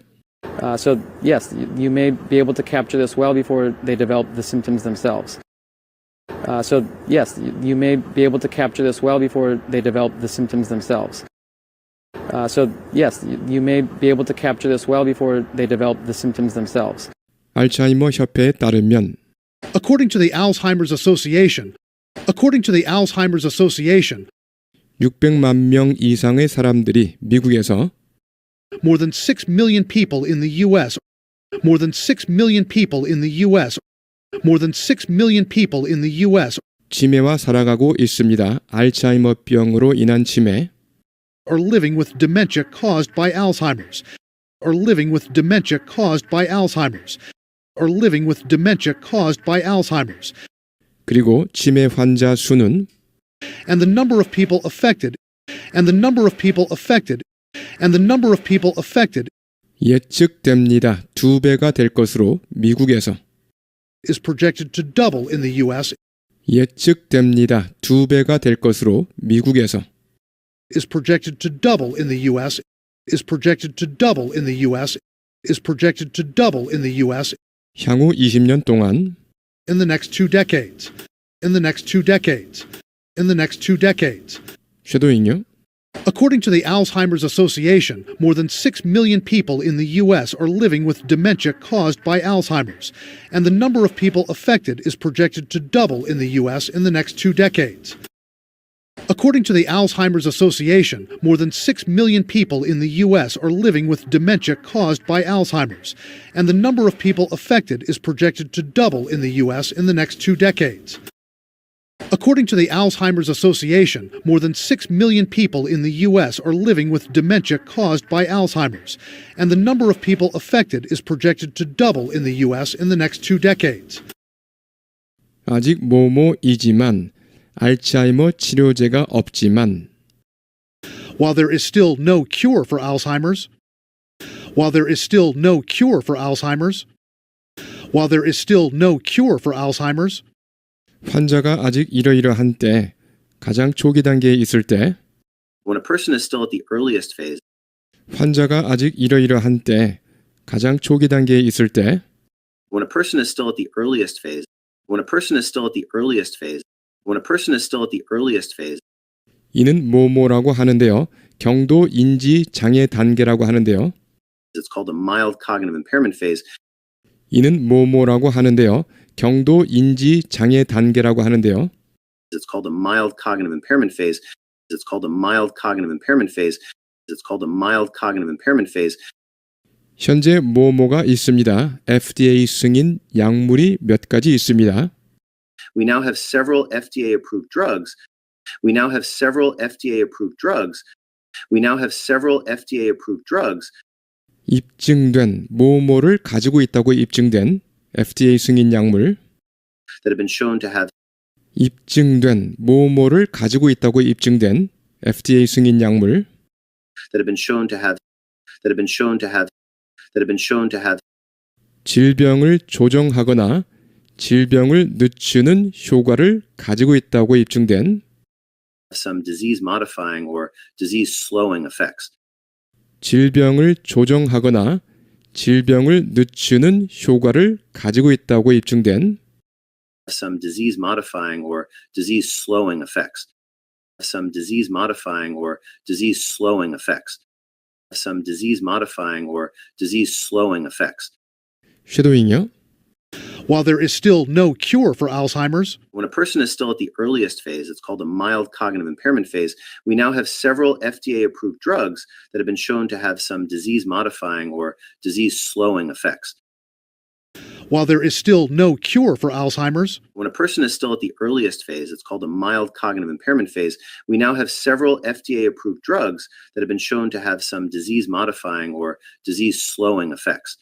So yes, you may be able to capture this well before they develop the symptoms themselves. So yes, you may be able to capture this well before they develop the symptoms themselves. So yes, you may be able to capture this well before they develop the symptoms themselves. 알츠하이머 협회에 따르면 According to the Alzheimer's Association, 600만 명 이상의 사람들이 미국에서 more than 6 million people in the U.S. More than 6 million people in the U.S. More than 6 million people in the U.S. 치매와 살아가고 있습니다. 알츠하이머병으로 인한 치매, are living with dementia caused by Alzheimer's. Are living with dementia caused by Alzheimer's. Are living with dementia caused by Alzheimer's. 그리고 치매 환자 수는 And the number of people affected. And the number of people affected. And the number of people affected 예측됩니다. 2배가 될 것으로 미국에서 is projected to double in the U.S. 예측됩니다. 2배가 될 것으로 미국에서 is projected to double in the U.S. is projected to double in the U.S. is projected to double in the U.S. 향후 20년 동안 in the next 2 decades. In the next 2 decades. In the next 2 decades. 쉐도잉요. According to the Alzheimer's Association, more than 6 million people in the U.S. are living with dementia caused by Alzheimer's, and the number of people affected is projected to double in the U.S. in the next 2 decades. According to the Alzheimer's Association, more than 6 million people in the U.S. are living with dementia caused by Alzheimer's, and the number of people affected is projected to double in the U.S. in the next 2 decades. According to the Alzheimer's Association, more than 6 million people in the U.S. are living with dementia caused by Alzheimer's, and the number of people affected is projected to double in the U.S. in the next 2 decades. 아직 뭐뭐이지만 알츠하이머 치료제가 없지만 While there is still no cure for Alzheimer's, while there is still no cure for Alzheimer's, while there is still no cure for Alzheimer's, 환자가 아직 이러이러한 때 가장 초기 단계에 있을 때 When a person is still at the earliest phase, 환자가 아직 이러이러한 때 가장 초기 단계에 있을 때 when a person is still at the earliest phase, when a person is still at the earliest phase, when a person is still at the earliest phase, 이는 뭐뭐라고 하는데요. 경도 인지 장애 단계라고 하는데요. it's called a mild cognitive impairment phase. 이는 뭐뭐라고 하는데요. 경도 인지 장애 단계라고 하는데요. It's called a mild cognitive impairment phase. It's called a mild cognitive impairment phase. It's called a mild cognitive impairment phase. 현재 뭐뭐가 있습니다. FDA 승인 약물이 몇 가지 있습니다. We now have several FDA-approved drugs. We now have several FDA-approved drugs. We now have several FDA-approved drugs 입증된 뭐뭐를 가지고 있다고 입증된 FDA 승인 약물 that have been shown to have 입증된 뭐뭐를 가지고 있다고 입증된 FDA 승인 약물 that have been shown to have that have been shown to have that have been shown to have 질병을 조정하거나 질병을 늦추는 효과를 가지고 있다고 입증된 some disease modifying or disease slowing effects. 질병을 조정하거나 질병을 늦추는 효과를 가지고 있다고 입증된 Some disease modifying or disease slowing effects. Some disease modifying or disease slowing effects. Some disease modifying or disease slowing effects. 쉐도잉요. While there is still no cure for Alzheimer's, When a person is still at the earliest phase, it's called a mild cognitive impairment phase. We now have several FDA-approved drugs that have been shown to have some disease modifying or disease slowing effects. while there is still no cure for Alzheimer's, When a person is still at the earliest phase, it's called a mild cognitive impairment phase. We now have several FDA-approved drugs that have been shown to have some disease modifying or disease slowing effects.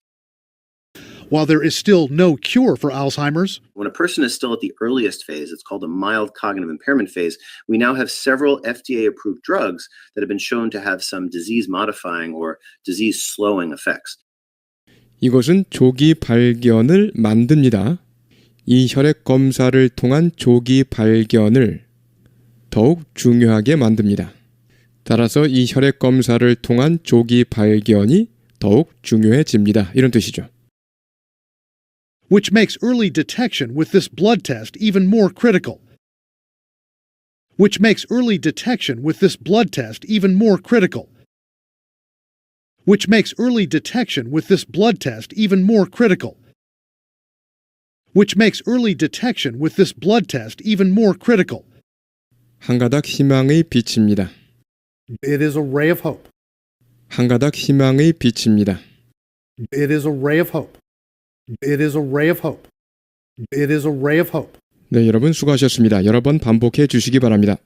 while there is still no cure for Alzheimer's, When a person is still at the earliest phase, it's called a mild cognitive impairment phase. We now have several FDA-approved drugs that have been shown to have some disease modifying or disease slowing effects. 이것은 조기 발견을 만듭니다. 이 혈액 검사를 통한 조기 발견을 더욱 중요하게 만듭니다. 따라서 이 혈액 검사를 통한 조기 발견이 더욱 중요해집니다. 이런 뜻이죠. which makes early detection with this blood test even more critical. Which makes early detection with this blood test even more critical. Which makes early detection with this blood test even more critical. Which makes early detection with this blood test even more critical. 한 가닥 희망의 빛입니다. It is a ray of hope. 한 가닥 희망의 빛입니다. It is a ray of hope. It is a ray of hope. It is a ray of hope. 네, 여러분 수고하셨습니다. 여러 번 반복해 주시기 바랍니다.